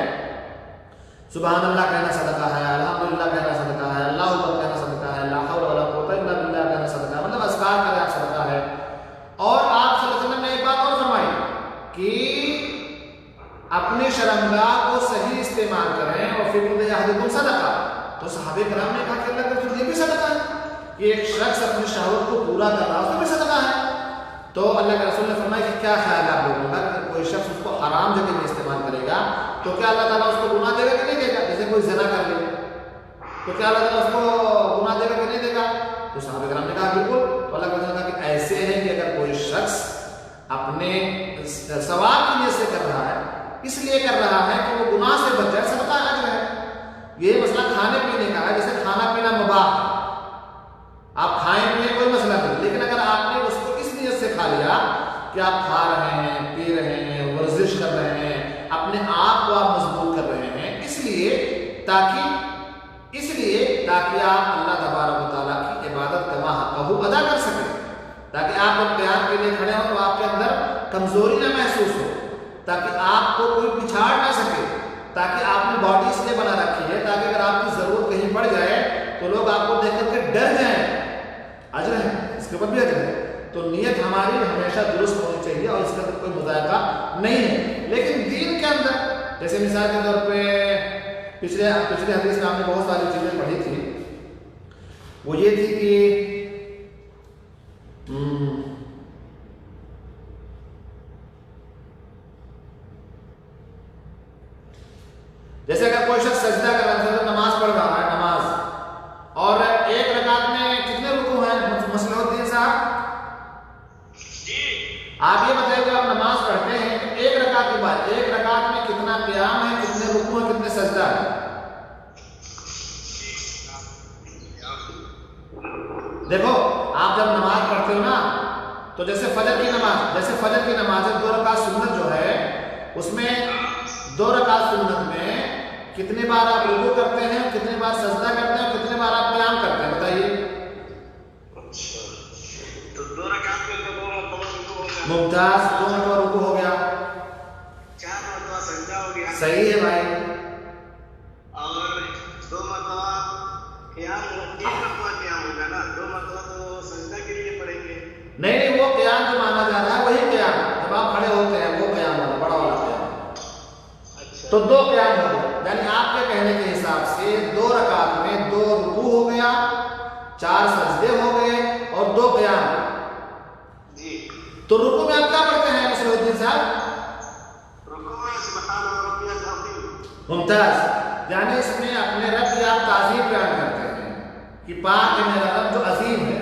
[SPEAKER 1] سبحان اللہ کہنا صدقہ ہے، الحمدللہ کہنا صدقہ ہے، اللہ اکبر کہنا صدقہ ہے، لا حول ولا قوت الا باللہ کہنا صدقہ ہے، مطلب اذکار کریں آپ صدقہ ہے. اور آپ صلی اللہ علیہ وسلم نے ایک بات اور فرمائی کہ اپنے شرمگاہ کو صحیح استعمال کریں اور فی بطن احدکم صدقہ. تو صحابہ کرام نے کہا کہ اللہ کے رسول یہ بھی صدقہ ہے کہ ایک شخص اپنی شہوت کو پورا کر رہا ہے، اس میں بھی صدقہ ہے. تو اللہ کے رسول نے فرمایا کہ کیا خیال ہے آپ لوگوں کا کہ کوئی شخص اس کو حرام جگہ میں استعمال کرے گا تو کیا اللہ تعالیٰ اس کو گناہ دے گا کہ نہیں دے گا؟ جیسے کوئی زنا کر لے تو کیا اللہ تعالیٰ اس کو گناہ دے گا کہ نہیں دے گا؟ تو صحابہ کرام نے کہا بالکل. تو اللہ کے رسول نے کہا کہ ایسے ہے کہ اگر کوئی شخص اپنے ثواب کی نیت سے کر رہا ہے، اس لیے کر رہا ہے کہ وہ گناہ سے بچ جائے، صدقہ اجر ہے. یہ مسئلہ کھانے پینے کا ہے، جیسے کھانا پینا مباح ہے، آپ کھائیں پییں کوئی مسئلہ نہیں، لیکن اگر آپ نے اس کو اس نیت سے کھا لیا کہ آپ کھا رہے ہیں، پی رہے ہیں، ورزش کر رہے ہیں، اپنے آپ کو آپ مضبوط کر رہے ہیں، اس لیے تاکہ آپ اللہ تبارک و تعالیٰ کی عبادت کما حقہ ادا کر سکیں، تاکہ آپ جب قیام کے لیے کھڑے ہوں تو آپ کے اندر کمزوری نہ محسوس ہو، تاکہ آپ کو کوئی پچھاڑ نہ سکے، تاکہ آپ نے باڈی اس لیے بنا رکھی ہے تاکہ اگر آپ کی ضرورت کہیں پڑ جائے تو لوگ آپ کو دیکھ کر کے ڈر جائیں. اجر ہے، اس کے اوپر بھی اجر ہے. تو نیت ہماری ہمیشہ درست ہونی چاہیے اور اس کا کوئی مذائقہ نہیں ہے. لیکن دین کے اندر جیسے مثال کے طور پہ پچھلے حدیث میں آپ نے بہت ساری چیزیں پڑھی تھی، وہ یہ تھی کہ جیسے اگر کوئی شخص سجدہ کر رہا ہے، نماز پڑھ رہا ہے، نماز اور ایک رکعت میں کتنے رکوع ہیں مسلح الدین صاحب؟ آپ یہ بتائیے کہ آپ نماز پڑھتے ہیں تو ایک رکعت کے بعد ایک رکعت میں کتنا قیام ہے، کتنے رکوع ہیں، کتنے سجدہ ہے؟ دیکھو آپ جب نماز پڑھتے ہو نا تو جیسے فجر کی نماز ہے، 2 رکعت سنت جو ہے اس میں 2 رکعت سنت میں کتنے بار آپ رکوع کرتے ہیں، کتنے بار سجدہ کرتے ہیں، کتنے بار آپ قیام کرتے ہیں بتائیے.
[SPEAKER 2] تو 2 رکعت میں تو 2 مرتبہ رکوع ہو گیا.
[SPEAKER 1] ممتاز، 2 مرتبہ رکوع ہو گیا.
[SPEAKER 2] 4 مرتبہ سجدہ ہو گیا.
[SPEAKER 1] صحیح ہے بھائی.
[SPEAKER 2] اور 2 مرتبہ قیام، 1 مرتبہ قیام ہوگا نا، 2 مرتبہ تو سجدہ کے لیے پڑیں گے.
[SPEAKER 1] نہیں وہ قیام جو مانا جا رہا ہے وہی قیام جب آپ کھڑے ہوتے ہیں، وہ قیام والا بڑا والا قیام. تو 2 قیام ہو گیا، یعنی آپ کے کہنے کے حساب سے 2 رکعت میں 2 رکوع ہو گیا، 4 سجدے ہو گئے اور 2 قیام.
[SPEAKER 2] جی.
[SPEAKER 1] تو رکوع میں آپ کیا پڑھتے ہیں مسلح الدین صاحب؟
[SPEAKER 2] رکوع میں سبحان ربی العظیم.
[SPEAKER 1] ممتاز، یعنی اس میں اپنے رب کی آپ تعظیم بیان کرتے ہیں کہ پاک ہے میرا رب جو عظیم ہے.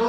[SPEAKER 1] 2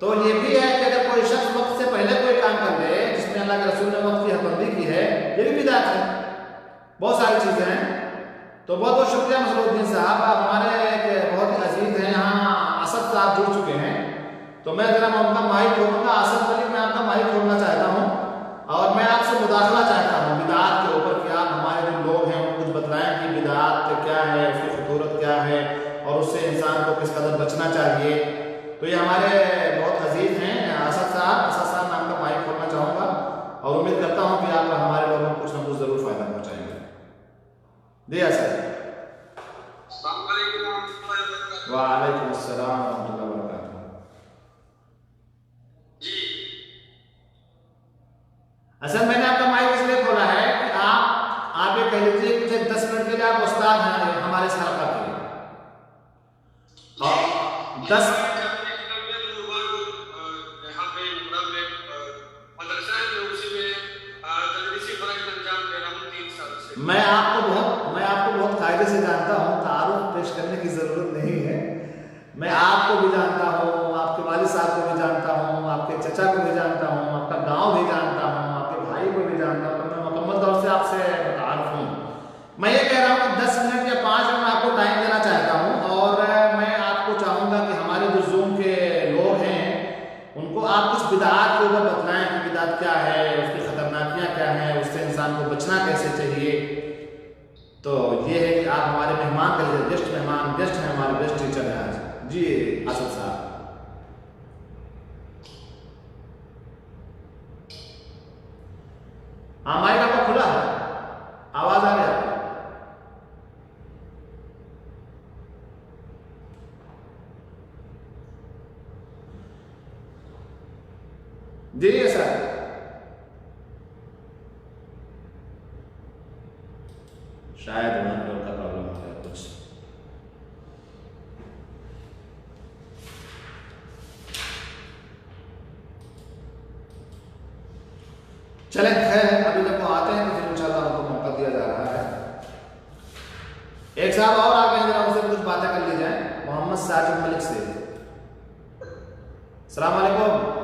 [SPEAKER 1] تو یہ بھی ہے کہ اگر کوئی شخص وقت سے پہلے کوئی کام کر لے جس میں اللہ کے رسول نے وقت کی حدبندی کی ہے، یہ بھی بدعت ہے. بہت ساری چیزیں ہیں. تو بہت بہت شکریہ مسعود الدین صاحب. آپ ہمارے ایک بہت ہی عزیز ہیں، یہاں اسد صاحب جڑ چکے ہیں. تو میں ذرا آپ کا مائک کھولوں گا. اسد ملک، میں آپ کا مائک کھولنا چاہتا ہوں اور میں آپ سے مداخلہ چاہتا ہوں بدعات کے اوپر کہ آپ ہمارے جو لوگ ہیں ان کو کچھ بتلائیں کہ بدعات کیا ہے، اس کی خطورت کیا ہے اور اس سے انسان کو کس قدر بچنا چاہیے. تو یہ ہمارے بہت عزیز ہیں اسد صاحب. اسد صاحب میں آپ کا مائک کھولنا چاہوں گا اور امید کرتا ہوں کہ آپ ہمارے لوگوں کو کچھ نہ کچھ ضرور فائدہ پہنچائیں گے. جی اسد.
[SPEAKER 2] السلام علیکم ورحمۃ اللہ وبرکاتہ.
[SPEAKER 1] وعلیکم السلام ورحمۃ اللہ وبرکاتہ.
[SPEAKER 2] جی
[SPEAKER 1] اصل میں نے آپ کا مائک اس لیے کھولا ہے کہ آپ یہ کہہ لیجیے مجھے 10 منٹ کے لیے آپ استاد ہیں ہمارے اس حلقہ کے. اور 10 میں آپ کو بہت قاعدے سے جانتا ہوں. تعارف پیش کرنے کی ضرورت نہیں ہے. میں آپ کو بھی جانتا ہوں، آپ کے والد صاحب کو بھی جانتا ہوں، آپ کے چچا کو بھی جانتا ہوں، آپ کا گاؤں بھی جانتا ہوں، آپ کے بھائی کو بھی جانتا ہوں. میں مکمل طور سے آپ سے متعارف ہوں. میں یہ کہہ رہا ہوں کہ 10 منٹ یا 5 منٹ میں آپ کو ٹائم دینا چاہتا ہوں اور میں آپ کو چاہوں گا کہ ہمارے جو زوم کے لوگ ہیں ان کو آپ کچھ بدعات کے اوپر بتلائیں کہ بدعت کیا ہے، اس کی خطرناکیاں کیا ہیں، اس سے انسان کو بچنا کیسے چاہیے. تو یہ ہے کہ آپ ہمارے مہمان کا گیسٹ ہیں، ہمارے گیسٹ ٹیچر ہیں آج. جی اسد صاحب. ہاں مائک آپ کا کھلا ہے، آواز آ رہی ہے آپ کو؟ جی سر. شاید نیٹورک کا پرابلم ہو گیا کچھ. چلیں خیر، ابھی جب وہ آتے ہیں تو پھر انشاءاللہ ان کو موقع دیا جا رہا ہے. ایک صاحب اور آ گئے ہیں، ذرا ان سے کچھ باتیں کر لی جائیں. محمد ساجد ملک سے. السلام علیکم.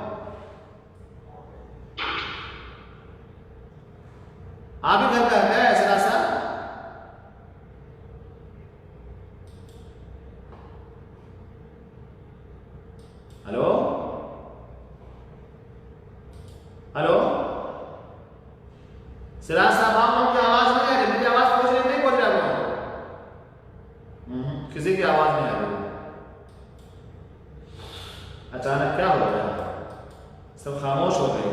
[SPEAKER 1] آپ ہی گھر کا ہے سرا صاحب؟ ہلو ہلو سراج صاحب، آپ لوگوں کی آواز نہیں آ رہی. میری آواز پہنچ رہی نہیں پہنچ رہی آپ لوگوں کو؟ کسی کی آواز نہیں آ رہی. اچانک کیا ہو گیا؟ سب خاموش ہو گئے.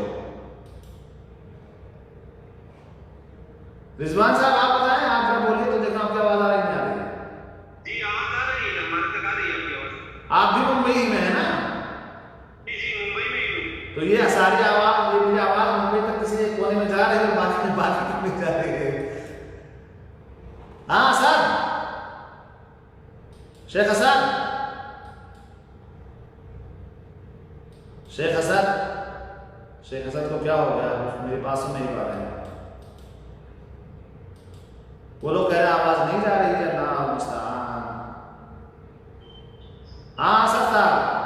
[SPEAKER 1] رضوان صاحب آپ بتائیں، آپ جب بولیے تو دیکھیں آپ کی آواز آ رہی نہیں آ رہی.
[SPEAKER 2] جی آواز آ رہی ہے، ہمارے تک آ رہی ہے آپ کی آواز.
[SPEAKER 1] آپ بھی ممبئی میں ہیں نا؟
[SPEAKER 2] جی ممبئی میں ہی ہوں.
[SPEAKER 1] تو یہ ساری آواز، یہ میری آواز ممبئی تک کسی ایک کونے میں جا رہی ہے، باقی تک نہیں جا رہی ہے. ہاں سر شیخ حسن، شیخ حسن کو کیا ہو گیا؟ میری بات سن نہیں پا رہے ہیں. وہ لوگ کہہ رہے ہیں آواز نہیں جا رہی ہے. اللہ المستعان. ہاں سر صاحب.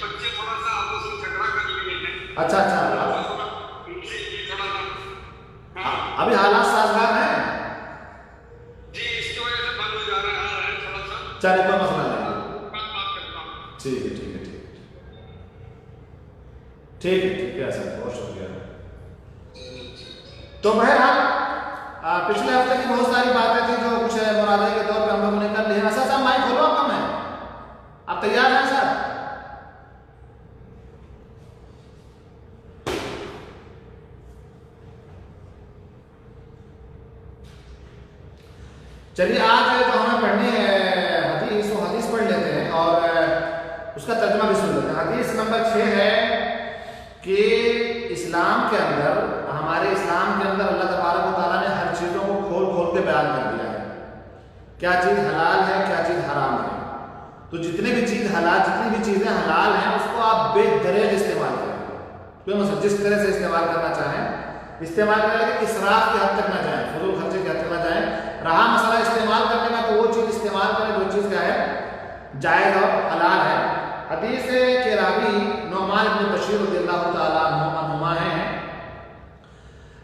[SPEAKER 2] بچے تھوڑا سا آپس میں جھگڑا کر لیے ہیں.
[SPEAKER 1] اچھا. ابھی حالات سازگار ہیں؟
[SPEAKER 2] جی اس کی وجہ سے بند ہو جا رہا ہے تھوڑا سا.
[SPEAKER 1] چلے کوئی مسئلہ نہیں.
[SPEAKER 2] بات کرتا ہوں.
[SPEAKER 1] ٹھیک ہے سر، بہت شکریہ. تو بہرحال پچھلے ہفتے کی بہت ساری باتیں تھیں جو کچھ مراجعے کے طور پہ ہم لوگوں نے کر لی ہیں. اسد صاحب مائک کھولو آپ کا. میں آپ تیار ہیں سر؟ چلیے آج جو ہمیں پڑھنی ہے حدیث، وہ حدیث پڑھ لیتے ہیں اور اس کا ترجمہ بھی سن لیتے ہیں. حدیث نمبر 6 ہے کہ اسلام کے اندر، ہمارے اسلام کے اندر اللہ تبارک و تعالیٰ نے ہر چیزوں کو کھول کھول کے بیان کر دیا ہے. کیا چیز حلال ہے، کیا چیز حرام ہے. تو جتنی بھی چیزیں حلال ہیں اس کو آپ بے دریغ استعمال کریں. کوئی مثلا جس طرح سے استعمال کرنا چاہیں استعمال کریں، لیکن اسراف کی حد تک نہ جائیں، فضول خرچے کی حد تک نہ جائیں. رہا مسئلہ استعمال کرنے کا تو وہ چیز استعمال کریں جو چیز کیا ہے جائز اور حلال ہے. نعمان بن بشیر رضی اللہ تعالیٰ عنہما ہیں.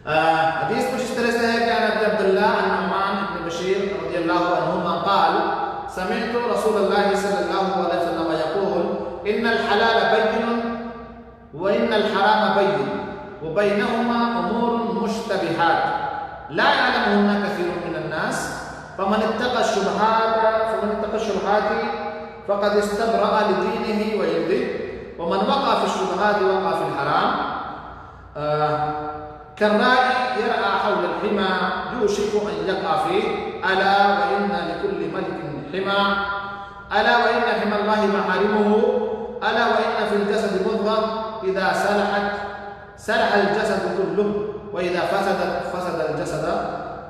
[SPEAKER 1] حدیث کچھ اس طرح سے ہے کہ ابی عبداللہ نعمان بن بشیر رضی اللہ عنہما قال سمعت رسول اللہ صلی اللہ علیہ وسلم یقول ان الحلال بین وان الحرام بین وبینهما امور مشتبہات لا يعلمهن كثير من الناس فمن اتقى الشبهات فقد استبرأ لدينه وعرضه ومن وقع في الشبهات وقع في الحرام كالراعي يرعى حول الحمى يوشك أن يقع فيه ألا وإن لكل ملك حمى ألا وإن حمى الله محارمه ألا وإن في الجسد مضغة إذا صلح الجسد كله وإذا فسد الجسد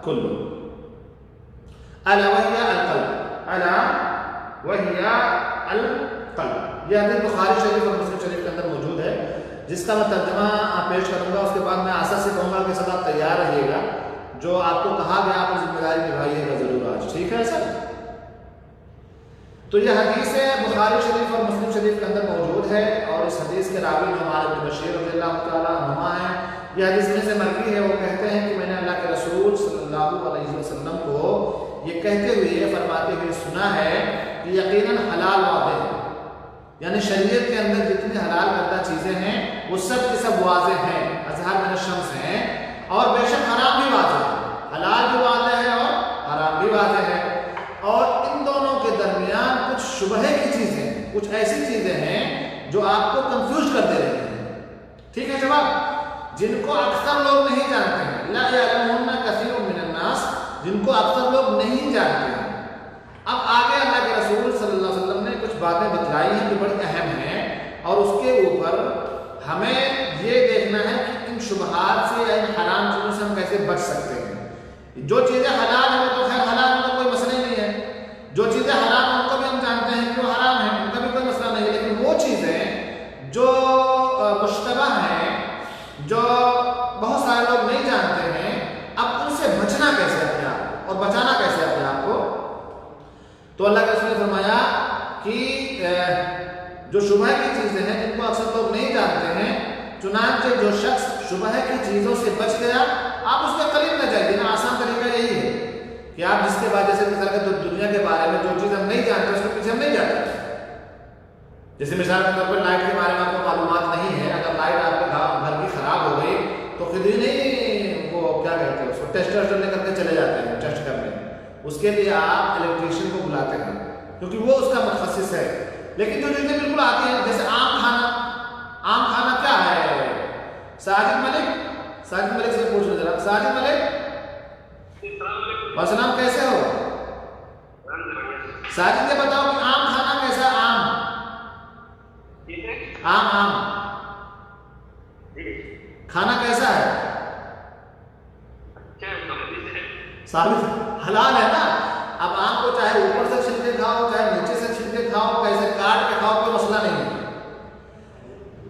[SPEAKER 1] كله ألا وهي القلب ألا وهي القلب. یہ حدیث بخاری شریف اور مسلم شریف کے اندر موجود ہے جس کا میں ترجمہ پیش کروں گا. اس کے بعد میں آسا سے کہوں گا کہ سب آپ تیار رہیے گا. جو آپ کو کہا گیا آپ ذمہ داری نبھائیے گا ضرور آج. ٹھیک ہے سر؟ تو یہ حدیث بخاری شریف اور مسلم شریف کے اندر موجود ہے اور اس حدیث کے راوی نعمان بن بشیر رضی اللہ تعالیٰ عنہما ہیں. یہ حدیث میں سے مروی ہے. وہ کہتے ہیں کہ میں نے اللہ کے رسول صلی اللہ علیہ وسلم کو یہ کہتے ہوئے فرماتے ہوئے سنا ہے کہ یقیناً حلال واضح ہے. یعنی شریعت کے اندر جتنی حلال کردہ چیزیں ہیں وہ سب کے سب واضح ہیں, اظہار من الشمس ہیں. اور بے شک حرام بھی واضح ہے, حلال بھی واضح ہے اور حرام بھی واضح ہے. اور ان دونوں کے درمیان کچھ شبہے کی چیزیں, کچھ ایسی چیزیں ہیں جو آپ کو کنفیوز کر دے رہی ہیں. ٹھیک ہے جواب؟ جن کو اکثر لوگ نہیں جانتے ہیں. لا یعلمہن کثیر من الناس, جن کو اکثر لوگ نہیں جانتے ہیں. اب آگے اللہ کے رسول صلی اللہ علیہ وسلم نے کچھ باتیں بتلائی ہیں جو بڑی اہم ہیں اور اس کے اوپر ہمیں یہ دیکھنا ہے کہ ان شبہات سے یا ان حرام چیزوں سے ہم کیسے بچ سکتے ہیں. جو چیزیں حلال ہیں وہ تو خیر حلال, ان کا کوئی مسئلہ ہی نہیں ہے. جو چیزیں حرام ہیں ان کو بھی ہم جانتے ہیں کہ وہ حرام ہیں, ان کا بھی کوئی مسئلہ نہیں ہے. لیکن وہ چیزیں جو مشتبہ ہیں, جو بہت سارے لوگ نہیں جانتے ہیں, اب ان سے بچنا کیسے اپنے آپ اور بچانا کیسے اپنے آپ کو. تو اللہ کے رسول نے فرمایا کہ جو شبہ کی چیزیں ہیں ان کو اکثر لوگ نہیں جانتے ہیں. چنانچہ جو شخص شبہ کی چیزوں سے بچ گیا آپ اس کے قریب نہ جائیے. نا آسان طریقہ یہی ہے کہ آپ جس کے بعد جیسے مثال کے دنیا کے بارے میں جو چیز ہم نہیں جانتے اس کے پیچھے ہم نہیں جاتے. جیسے مثال کے طور پر لائٹ کے بارے میں آپ کو معلومات نہیں ہے, اگر لائٹ آپ کے گھر کی خراب ہو گئی تو خود ہی نہیں وہ کیا کہتے ہیں اس کو ٹیسٹ لے کر کے چلے جاتے ہیں ٹیسٹ کرنے. اس کے لیے آپ الیکٹریشین کو بلاتے ہیں کیونکہ وہ اس کا متخصص ہے. لیکن جو چیزیں بالکل آتی ہیں جیسے عام کھانا کیا ہے؟ ساجد ملک سے پوچھ لو ذرا. ساجد ملک السلام, کیسے ہو؟ ساجد یہ بتاؤ کہ عام کھانا کیسا ہے؟ عام کھانا کیسا ہے؟ ثابت حلال ہے نا. اب آم کو چاہے اوپر سے چھلکے کھاؤ چاہے نیچے سے چھلکے کھاؤ, کیسے کاٹ کے کھاؤ, کوئی مسئلہ نہیں ہے.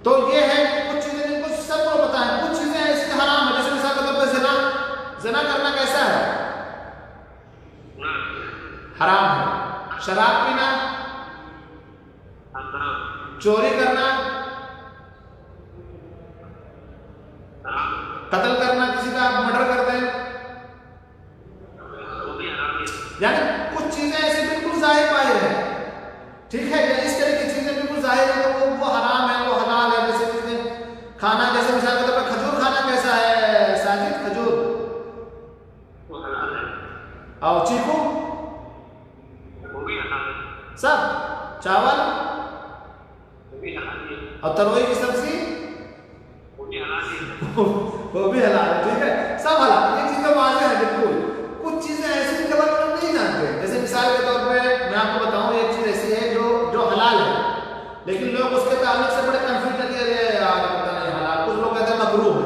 [SPEAKER 1] تو یہ ہے کچھ چیزیں جن کو سب کو پتا ہے, کچھ چیزیں ایسی حرام ہے. جیسے مثال کے طور پر زنا کرنا کیسا ہے؟ حرام ہے. شراب پینا, چوری کرنا, قتل کرنا, کسی کا آپ مرڈر کر دیں, یعنی کچھ چیزیں ایسی بالکل ظاہر باہر ہیں. ٹھیک ہے, اس طرح کی چیزیں بالکل ظاہر ہیں تو وہ حرام ہے, وہ حلال ہے. جیسے چیزیں کھانا, جیسے مثال کے طور پر کھجور کھانا کیسا ہے ساجد؟ کھجور اور چیکو سب, چاول اور تروئی کی سبزی وہ بھی حلال ہے. ٹھیک ہے, سب حلال. یہ چیزیں واضح ہیں بالکل. کچھ چیزیں ایسی ہیں کہ ہم نہیں جانتے. جیسے مثال کے طور پہ میں آپ کو بتاؤں, ایک چیز ایسی ہے جو حلال ہے لیکن لوگ اس کے تعلق سے بڑے کنفیوز کر دیا گیا یار پتہ نہیں حلال. کچھ لوگ کہتے ہیں مکروہ ہے.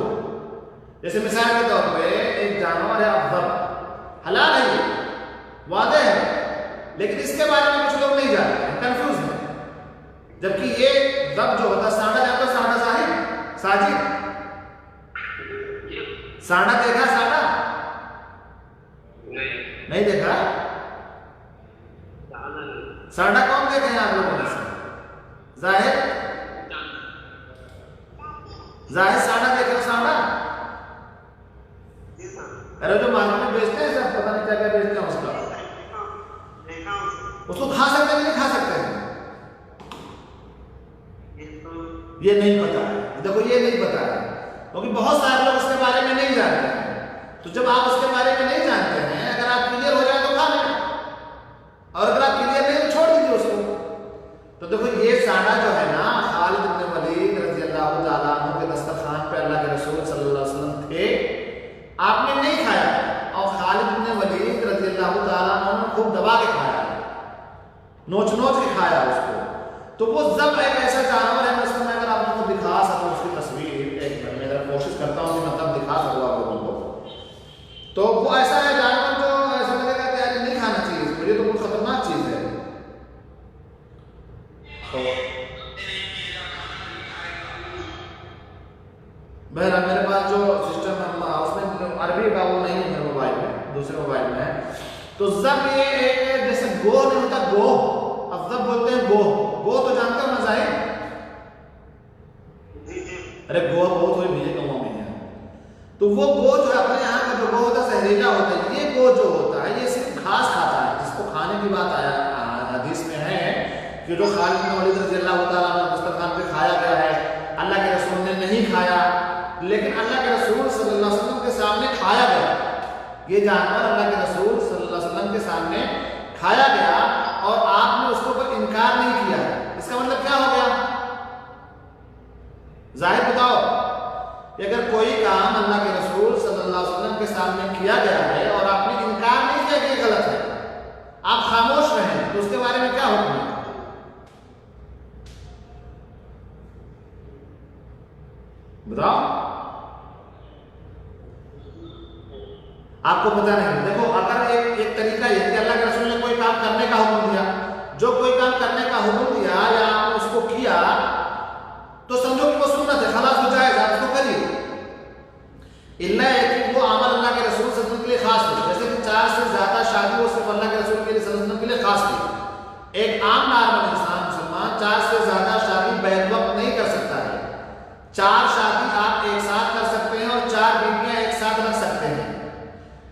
[SPEAKER 1] جیسے مثال کے طور پہ ایک جانور ہے ابر, حلال ہے, یہ واضح ہے, لیکن اس کے بارے میں کچھ لوگ نہیں جانتے ہیں, کنفیوز ہیں. جبکہ یہ ضب جو ہوتا ہے, سانڈا جانتا ہے, سانڈا ظاہر ساجد سانڈا دیکھا؟ سانڈا نہیں دیکھا. سانڈا کون دیکھے ہیں آپ لوگوں نے؟ ظاہر ظاہر سانڈا دیکھ رہے ہو سانڈا؟
[SPEAKER 2] جی سر
[SPEAKER 1] ارے جو مارکیٹ میں بیچتے ہیں سر پتہ نہیں کیا کیا بیچتے ہیں اس کا،
[SPEAKER 2] دیکھا ہوں سر
[SPEAKER 1] اس کو کھا سکتے ہیں کہ نہیں کھا سکتے ہیں؟
[SPEAKER 2] یہ تو
[SPEAKER 1] یہ نہیں پتا ہے، دیکھو یہ نہیں پتا ہے کیونکہ بہت سارے لوگ اس کے بارے میں نہیں جانتے ہیں. تو جب آپ اس کے بارے میں نہیں جانتے ہیں، اگر آپ کلیئر ہو جائے تو کھا لیں، اور اگر آپ کلیئر نہیں تو چھوڑ دیجیے اس کو. تو دیکھو یہ سانڈا جو ہے نا، خالد بن ولید رضی اللہ تعالیٰ عنہ کے دسترخوان پہ اللہ کے رسول صلی اللہ علیہ وسلم تھے، آپ نے نہیں کھایا، اور خالد بن ولید رضی اللہ تعالیٰ عنہ نے خوب دبا کے کھایا، نوچ نوچ کے کھایا اس کو. تو وہ ضب ایک ایسا جانور ہے، مثلا میں اگر آپ کو دکھا سکوں اس کی تصویر ایک بار میں کوشش کرتا ہوں کہ مطلب دکھا سکوں آپ لوگوں کو. تو وہ ایسا ہے جانور جو ایسا لگے گا کہ یار نہیں کھانا چاہیے اس کو، یہ تو بہت خطرناک چیز ہے. تو بہرحال میرے پاس جو سسٹم ہے اس میں عربی کا وہ نہیں ہے میرے موبائل میں، دوسرے موبائل میں ہے. تو ضب یہ ایک جیسے گو نہیں ہوتا، گو اب ضب بولتے ہیں گو. گو تو جانتے ہو نا ظاہر؟
[SPEAKER 2] جی جی
[SPEAKER 1] ارے گو بہت ہوئی بھیجے گاؤں میں ہے. تو وہ گو جو ہے اپنے یہاں کا جو گو ہوتا ہے زہریلا ہوتا ہے. یہ گو جو ہوتا ہے یہ صرف گھاس کھاتا ہے، جس کو کھانے کی بات آیا حدیث میں ہے کہ جو خالد بن ولید رضی اللہ تعالیٰ عنہ دسترخوان پہ کھایا گیا ہے، اللہ کے رسول نے نہیں کھایا، لیکن اللہ کے رسول صلی اللہ علیہ وسلم کے سامنے کھایا گیا. یہ جانور اللہ کے رسول صلی اللہ علیہ وسلم کے سامنے کھایا گیا اور آپ نے اس کو کوئی انکار نہیں کیا. اس کا مطلب کیا ہو گیا؟ ظاہر بتاؤ کہ اگر کوئی کام اللہ کے رسول صلی اللہ علیہ وسلم کے سامنے کیا گیا ہے اور آپ نے انکار نہیں کیا کہ یہ غلط ہے، آپ خاموش رہیں، تو اس کے بارے میں کیا حکم ہے؟ بتاؤ. آپ کو پتہ نہیں. دیکھو اگر ایک طریقہ یہ کہ اللہ کے رسول نے کوئی کام کرنے کا حکم دیا، جو کوئی کام کرنے کا حکم دیا یا آپ نے اس کو کیا تو سمجھو کہ وہ سنت ہے، خلاص ہو جائے گا، اس کو کریے. اللہ ہے کہ وہ عمل اللہ کے رسول صلی اللہ علیہ وسلم کے لیے خاص تھے، جیسے کہ 4 سے زیادہ شادی وہ صرف اللہ کے رسول کے لیے صلی اللہ علیہ وسلم کے لیے خاص تھی. ایک عام نارمل انسان مسلمان 4 سے زیادہ شادی بیک وقت نہیں کر سکتا ہے. 4 شادی آپ ایک ساتھ کر سکتے ہیں اور 4 بیویاں ایک ساتھ رکھ سکتے ہیں،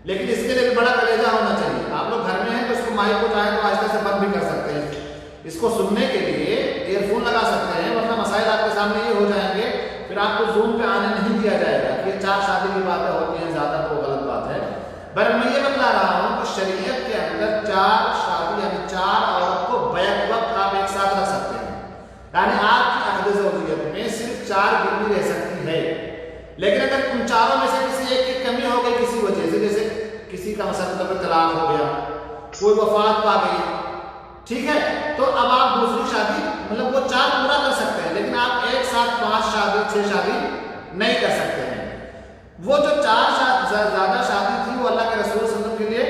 [SPEAKER 1] لیکن اس کے لیے بھی بڑا کلیجہ ہونا چاہیے. آپ لوگ گھر میں ہیں تو اس کو مائک کو چاہیں تو آہستہ سے بند بھی کر سکتے ہیں، اس کو سننے کے لیے ایئر فون لگا سکتے ہیں، ورنہ مسائل آپ کے سامنے یہ ہو جائیں گے، پھر آپ کو زوم پہ آنے نہیں دیا جائے گا کہ 4 شادی کی باتیں ہوتی ہیں زیادہ، تو غلط بات ہے. بہرحال میں یہ بتلا رہا ہوں کہ شریعت کے اندر 4 شادی یعنی 4 عورت کو بیک وقت آپ ایک ساتھ رکھ سکتے ہیں. یعنی آپ کی عہد زوجیت میں صرف 4 بیوی رہ سکتی ہے، لیکن اگر ان 4 میں سے کسی ایک کی کمی ہو گئی کسی وجہ سے، جیسے کسی کا مثلا طلاق ہو گیا، کوئی وفات پا گئی، ٹھیک ہے، تو اب آپ دوسری شادی مطلب وہ 4 پورا کر سکتے ہیں، لیکن آپ ایک ساتھ 5 شادی 6 شادی نہیں کر سکتے ہیں. وہ جو 4 زیادہ شادی تھی وہ اللہ کے رسول صلی اللہ علیہ وسلم کے لیے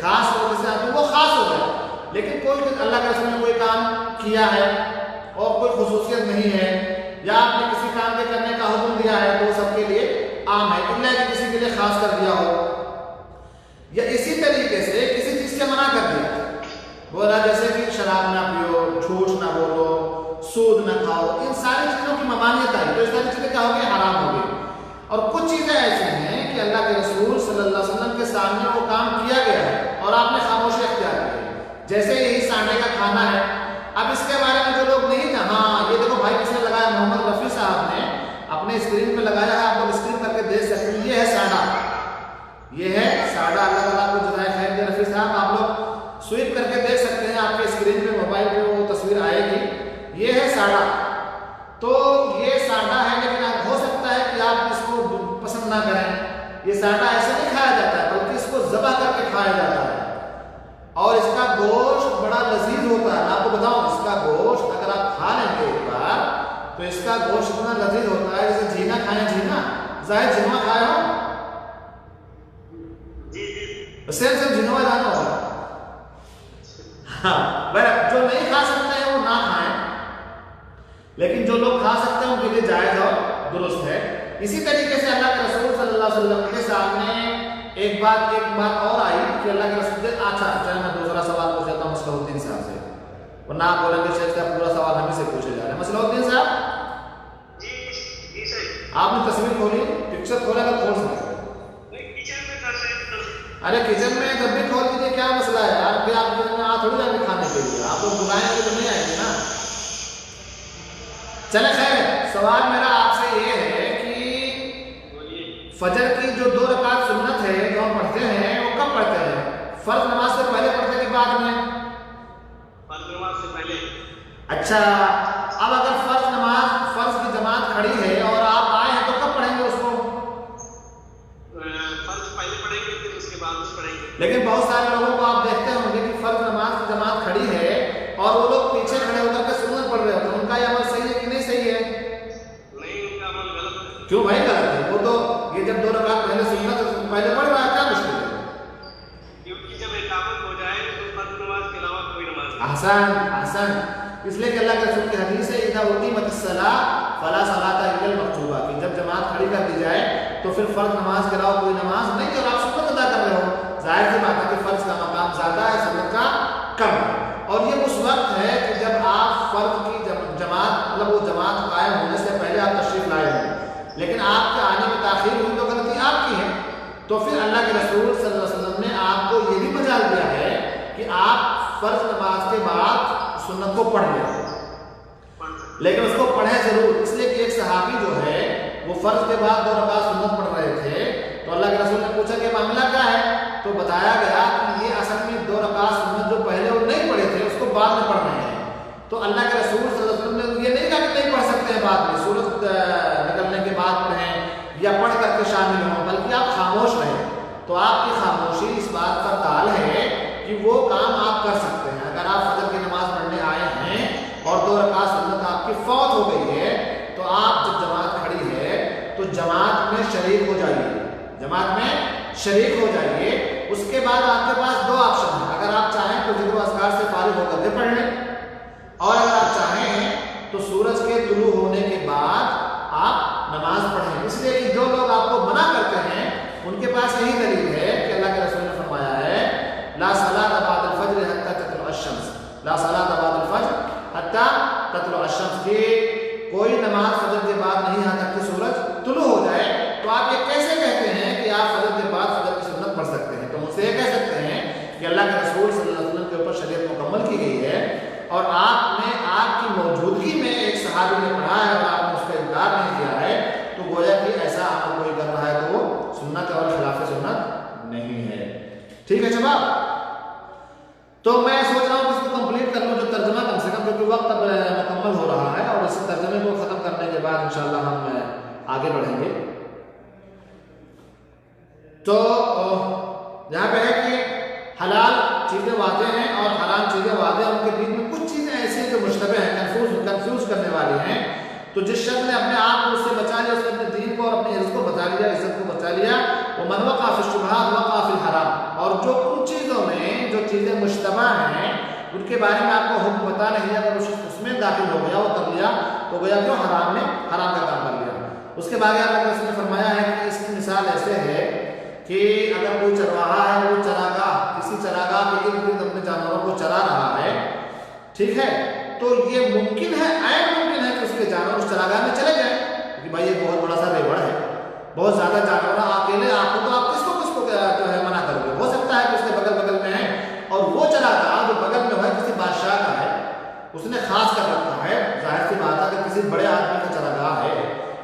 [SPEAKER 1] خاص وجہ سے آتی، وہ خاص ہو گیا. لیکن کوئی اللہ کے رسول نے کوئی کام کیا ہے اور کوئی خصوصیت نہیں ہے، یا آپ نے کسی کام کے کرنے کا حکم دیا ہے تو وہ سب کے لیے عام ہے، اللہ کہ کسی کے لیے خاص کر دیا ہو. یا اسی طریقے سے کسی چیز سے منع کر دیا، بولا جیسے کہ شراب نہ پیو، جھوٹ نہ بولو، سود نہ کھاؤ، ان ساری چیزوں کی ممانعت آئی، تو اس ساری چیزیں کیا ہو گئی؟ حرام ہو گئی. اور کچھ چیزیں ایسی ہیں کہ اللہ کے رسول صلی اللہ علیہ وسلم کے سامنے وہ کام کیا گیا ہے اور آپ نے خاموشی اختیار کی ہے، جیسے یہی سانڈے کا کھانا ہے. اب اس کے بارے میں جو لوگ نہیں جانتے، ہاں یہ دیکھو بھائی کس نے لگایا، محمد رفیع صاحب نے اپنے اسکرین پہ لگایا ہے، آپ لوگ اسکرین کر کے دیکھ سکتے ہیں. یہ ہے سانڈا، یہ ہے سانڈا. اللہ تعالیٰ کو جزائے خیر دے رفیع صاحب، آپ لوگ سویپ کر کے دیکھ سکتے ہیں، آپ کے اسکرین پہ موبائل پہ وہ تصویر آئے گی. یہ ہے سانڈا. تو یہ سانڈا ہے، لیکن ہو سکتا ہے کہ آپ اس کو پسند نہ کریں. یہ سانڈا ایسے نہیں کھایا جاتا ہے، بلکہ اس کو ذبح کر کے کھایا جاتا ہے، اور اس کا گوشت بڑا لذیذ ہوتا ہے. آپ کو بتاؤں اس کا گوشت اگر آپ کھا لیں گے ایک بار تو اس کا گوشت اتنا لذیذ ہوتا ہے جیسے جھینگا کھائیں. جھینگا ظاہر جھینگا کھائے ہو؟ سیم جھینگا جانا ہوگا. ہاں جو نہیں کھا سکتے ہیں وہ نہ کھائیں، لیکن جو لوگ کھا سکتے ہیں ان کے لیے جائز اور درست ہے. اسی طریقے سے اللہ کے رسول صلی اللہ علیہ وسلم کے سامنے ایک بات اور آئی کہ اللہ کے رسول اچھا چلے میں دوسرا سوال پوچھتا ہوں مسلح الدین صاحب سے، ورنہ آپ بولیں گے شیخ کا پورا سوال ہمیں سے پوچھے جا رہے ہیں. مسلح الدین صاحب
[SPEAKER 2] جی سر،
[SPEAKER 1] آپ نے تصویر کھولی, پکچر کھولا کر کھول سکتے ہیں.
[SPEAKER 2] نہیں کچن میں کر رہے ہیں.
[SPEAKER 1] ارے کچن میں جب بھی کھول دیجیے, کیا مسئلہ ہے یار؟ پھر آپ کچن میں تھوڑی جائیں گے کھانے کے لیے, آپ لوگ بلائیں گے تو نہیں آئیں گے نا. چلے خیر, سوال میرا آپ سے یہ ہے کہ فجر کی جو 2 رکعت سنت ہے جو ہم پڑھتے ہیں وہ کب پڑھتے ہیں؟ فرض نماز سے پہلے پڑھتے ہیں کہ بعد میں؟
[SPEAKER 2] فرض نماز سے پہلے.
[SPEAKER 1] اچھا, اب اگر فرض کی جماعت کھڑی ہے اور آپ آئے ہیں تو کب پڑھیں گے اس کو؟
[SPEAKER 2] فرض پہلے پڑھیں گے پھر اس کے بعد اس پڑھیں گے.
[SPEAKER 1] لیکن بہت سارے لوگوں کو آپ دیکھتے ہوں گے کہ فرض نماز کی جماعت کھڑی ہے اور وہ لوگ پیچھے کھڑے ہو کر کے سنت پڑھ رہے ہوتے ہیں, ان کا یہ عمل صحیح ہے کہ نہیں صحیح ہے؟
[SPEAKER 2] نہیں, ان کا عمل غلط ہے.
[SPEAKER 1] کیوں بھائی غلط ہے؟ وہ تو یہ جب 2 رکعت پہلے سنت پہلے پڑھ رہا ہے, کیا مشکل ہے؟
[SPEAKER 2] کیونکہ جب اقامت ہو جائے تو فرض نماز کے علاوہ کوئی نماز نہیں.
[SPEAKER 1] احسن, اس لیے کہ اللہ کے رسول کی حدیث ہے اذا اقیمت الصلاۃ فلا صلاۃ الا المکتوبہ, کہ جب جماعت کھڑی کر دی جائے تو پھر فرض نماز کے علاوہ کوئی نماز نہیں, اور آپ سنت ادا کر رہے ہو. ظاہر سی بات ہے کہ فرض کا مقام زیادہ ہے, سنت کا کم ہے. اور یہ اس وقت ہے کہ جب آپ فرض کی جماعت مطلب وہ جماعت قائم ہونے سے پہلے آپ تشریف لائے ہیں, لیکن آپ کے آنے میں تاخیر ہوئی تو غلطی آپ کی ہے. تو پھر اللہ کے رسول صلی اللہ علیہ وسلم نے آپ کو یہ بھی مجال دیا ہے کہ آپ فرض نماز کے بعد سنت کو پڑھ لیں, لیکن اس کو پڑھیں ضرور. اس لیے کہ ایک صحابی جو ہے وہ فرض کے بعد 2 رکعت سنت پڑھ رہے تھے, تو اللہ کے رسول نے پوچھا کہ معاملہ کیا ہے, تو بتایا گیا کہ یہ اصل میں 2 رکعت سنت جو پہلے وہ نہیں پڑھے تھے اس کو بعد میں پڑھ رہے ہیں. تو اللہ کے رسول صلی اللہ علیہ وسلم نے یہ نہیں کہا کہ نہیں پڑھ سکتے ہیں بعد میں, سورج نکلنے کے بعد پڑھیں یا پڑھ کر کے شامل ہوں, بلکہ آپ خاموش رہیں. تو آپ کی خاموشی اس بات پر دال ہے کہ وہ کام آپ کر سکتے ہیں. اگر آپ فجر کی نماز پڑھنے آئے ہیں اور 2 رکعت سنت آپ کی فوت ہو گئی ہے, تو آپ جب جماعت کھڑی ہے تو جماعت میں شریک ہو جائیے, اس کے بعد آپ کے پاس 2 آپشن ہیں. اگر آپ چاہیں تو ذکر و اذکار سے فارغ ہو کر کے پڑھ لیں, اور اگر آپ چاہیں تو سورج کے طلوع ہونے کے بعد آپ نماز پڑھیں. اس لیے کہ جو لوگ آپ کو منع کرتے ہیں ان کے پاس یہی دلیل ہے کہ اللہ کے رسول نے فرمایا ہے لا صلاۃ بعد الفجر حتى تطلع الشمس, لا صلاۃ بعد الفجر حتى تطلع الشمس, کہ کوئی نماز فجر کے بعد نہیں یہاں تک کہ سورج طلوع ہو جائے. تو آپ یہ کیسے کہتے ہیں کہ آپ فجر کے بعد فجر کی سنت پڑھ سکتے ہیں؟ تو مجھ سے یہ کہہ سکتے ہیں کہ اللہ کے رسول صلی اللہ علیہ وسلم کے اوپر شریعت مکمل کی گئی ہے, اور آپ کی موجودگی میں ایک صحابی نے پڑھا ہے اور آپ نے اس کا انکار نہیں کیا ہے, تو گویا کہ ایسا عمل کوئی کر رہا ہے تو وہ سنت اور خلاف سنت نہیں ہے. ٹھیک ہے جناب, تو میں سوچ رہا ہوں کہ اس کو کمپلیٹ کر لوں جو ترجمہ کم سے کم, کیونکہ وقت اب مکمل ہو رہا ہے, اور اس ترجمے کو ختم کرنے کے بعد انشاءاللہ ہم آگے بڑھیں گے. تو یہاں پہ ہے کہ حلال چیزیں واضح ہیں اور حرام چیزیں واضح ہیں, ان کے بیچ میں کچھ چیزیں ایسی ہیں جو مشتبہ ہیں, کنفیوز کرنے والی ہیں. تو جس شخص نے اپنے آپ کو اس سے بچا لیا, اس نے اپنے دین کو اور اپنی عزت کو بچا لیا, عزت کو بچا لیا, وہ من وقع فی الشبہات وقع فی الحرام. اور جو ان چیزوں میں جو چیزیں مشتبہ ہیں ان کے بارے میں آپ کو حکم پتہ نہیں ہے, اگر اس میں داخل ہو گیا, وہ کر لیا, تو گویا کیوں حرام کا کام کر لیا. اس کے بعد اللہ نے فرمایا ہے کہ اس کی مثال ایسے ہے کہ اگر کوئی چرواہا ہے, وہ چراگاہ کسی چراگاہ کے ارد گرد اپنے جانوروں کو چرا رہا ہے, ٹھیک ہے, تو یہ ممکن ہے, عین ممکن ہے کہ اس کے جانور اس چراگاہ میں چلے جائیں, کیونکہ بھائی یہ بہت بڑا سا ریوڑ ہے, بہت زیادہ جانور اکیلے آپ کو, تو آپ کس کو جو ہے منع کرو گے. ہو سکتا ہے کہ اس کے بغل میں ہے, اور وہ چراگاہ جو بغل میں ہے کسی بادشاہ کا ہے, اس نے خاص کر رکھا ہے. ظاہر سی بات ہے کہ کسی بڑے آدمی کا چراگاہ ہے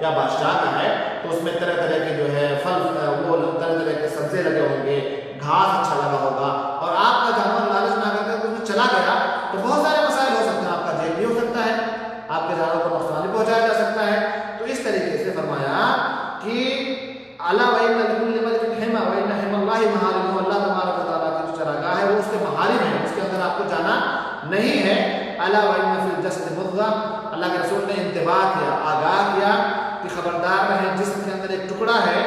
[SPEAKER 1] یا بادشاہ کا ہے, تو اس میں طرح طرح کے جو ہے پھل, وہ طرح طرح کے سبزے لگے ہوں گے, گھاس اچھا لگا ہوگا, اور آپ کا جانور لالچ نہ کر کے اس میں چلا گیا تو بہت سارے مسائل ہو سکتے ہیں. آپ کا جیب بھی ہو سکتا ہے, آپ کے جانور کو نقصان بھی پہنچایا جا سکتا ہے. تو اس طریقے سے فرمایا کہ اعلیٰ وَإِنَّ لِكُلِّ مَلِكٍ حِمًا وَإِنَّ حِمَ اللَّهِ مَحَارِمُهُ, اللہ تبارک و تعالیٰ کی جو چراگاہ ہے وہ اس کے محارم ہے, اس کے اندر آپ کو جانا نہیں ہے. الا وَإِنَّ فِي الْجَسَدِ مُضْغَةً, اللہ کے رسول نے انتباہ کیا, آگاہ کیا کہ خبردار رہیں, جسم کے اندر ایک ٹکڑا ہے,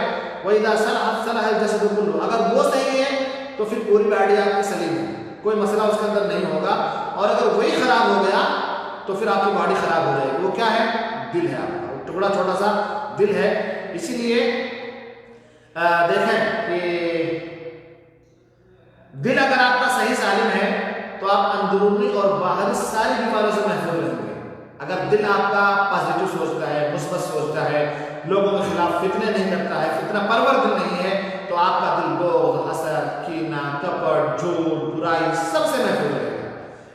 [SPEAKER 1] وَإِذَا صَلَحَتْ صَلَحَ الْجَسَدُ كُلُّهُ, اگر وہ صحیح ہے تو پھر پوری باڈی آپ کی سلیم ہے, کوئی مسئلہ اس کے اندر نہیں ہوگا. اور اگر وہی خراب ہو گیا تو پھر آپ کی باڈی خراب ہو جائے گی. وہ کیا ہے؟ دل ہے, آپ کا ٹکڑا چھوٹا سا دل ہے. اسی لیے دیکھیں کہ دل اگر آپ کا صحیح سالم ہے تو آپ اندرونی اور باہری ساری بیماریوں سے محفوظ رہیں گے. اگر دل آپ کا پازیٹو سوچتا ہے، مثبت سوچتا ہے، لوگوں کے خلاف فتنے نہیں کرتا ہے، فتنہ پرور دل نہیں ہے، تو آپ کا دل بغض، حسد، کینہ، کپٹ، جھوٹ، برائی سب سے محفوظ رہے گا۔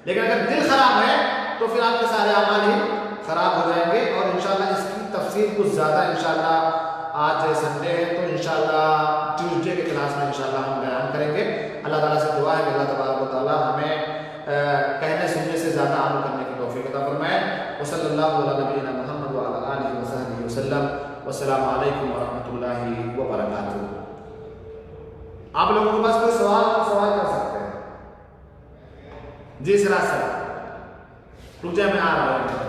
[SPEAKER 1] لیکن اگر دل خراب ہے تو پھر آپ کے سارے اعمال ہی خراب ہو جائیں گے۔ اور انشاءاللہ اس کی تفصیل کچھ زیادہ انشاءاللہ آج سنڈے ہے تو انشاءاللہ ٹیوزڈے کے کلاس میں انشاءاللہ ہم بیان کریں گے۔ اللہ تعالیٰ سے دعا ہے کہ اللہ تبارک و تعالیٰ ہمیں کہنے سننے سے زیادہ عمل کرنے کی توفیق عطا فرمائے۔ وصلی اللہ علی نبینا محمد وعلی آلہ وصحبہ وسلم۔ والسلام علیکم ورحمۃ اللہ وبرکاتہ۔ آپ لوگوں کے پاس کوئی سوال کر سکتے ہیں؟ جی سراج صاحب، رک جائے میں آ رہا ہوں۔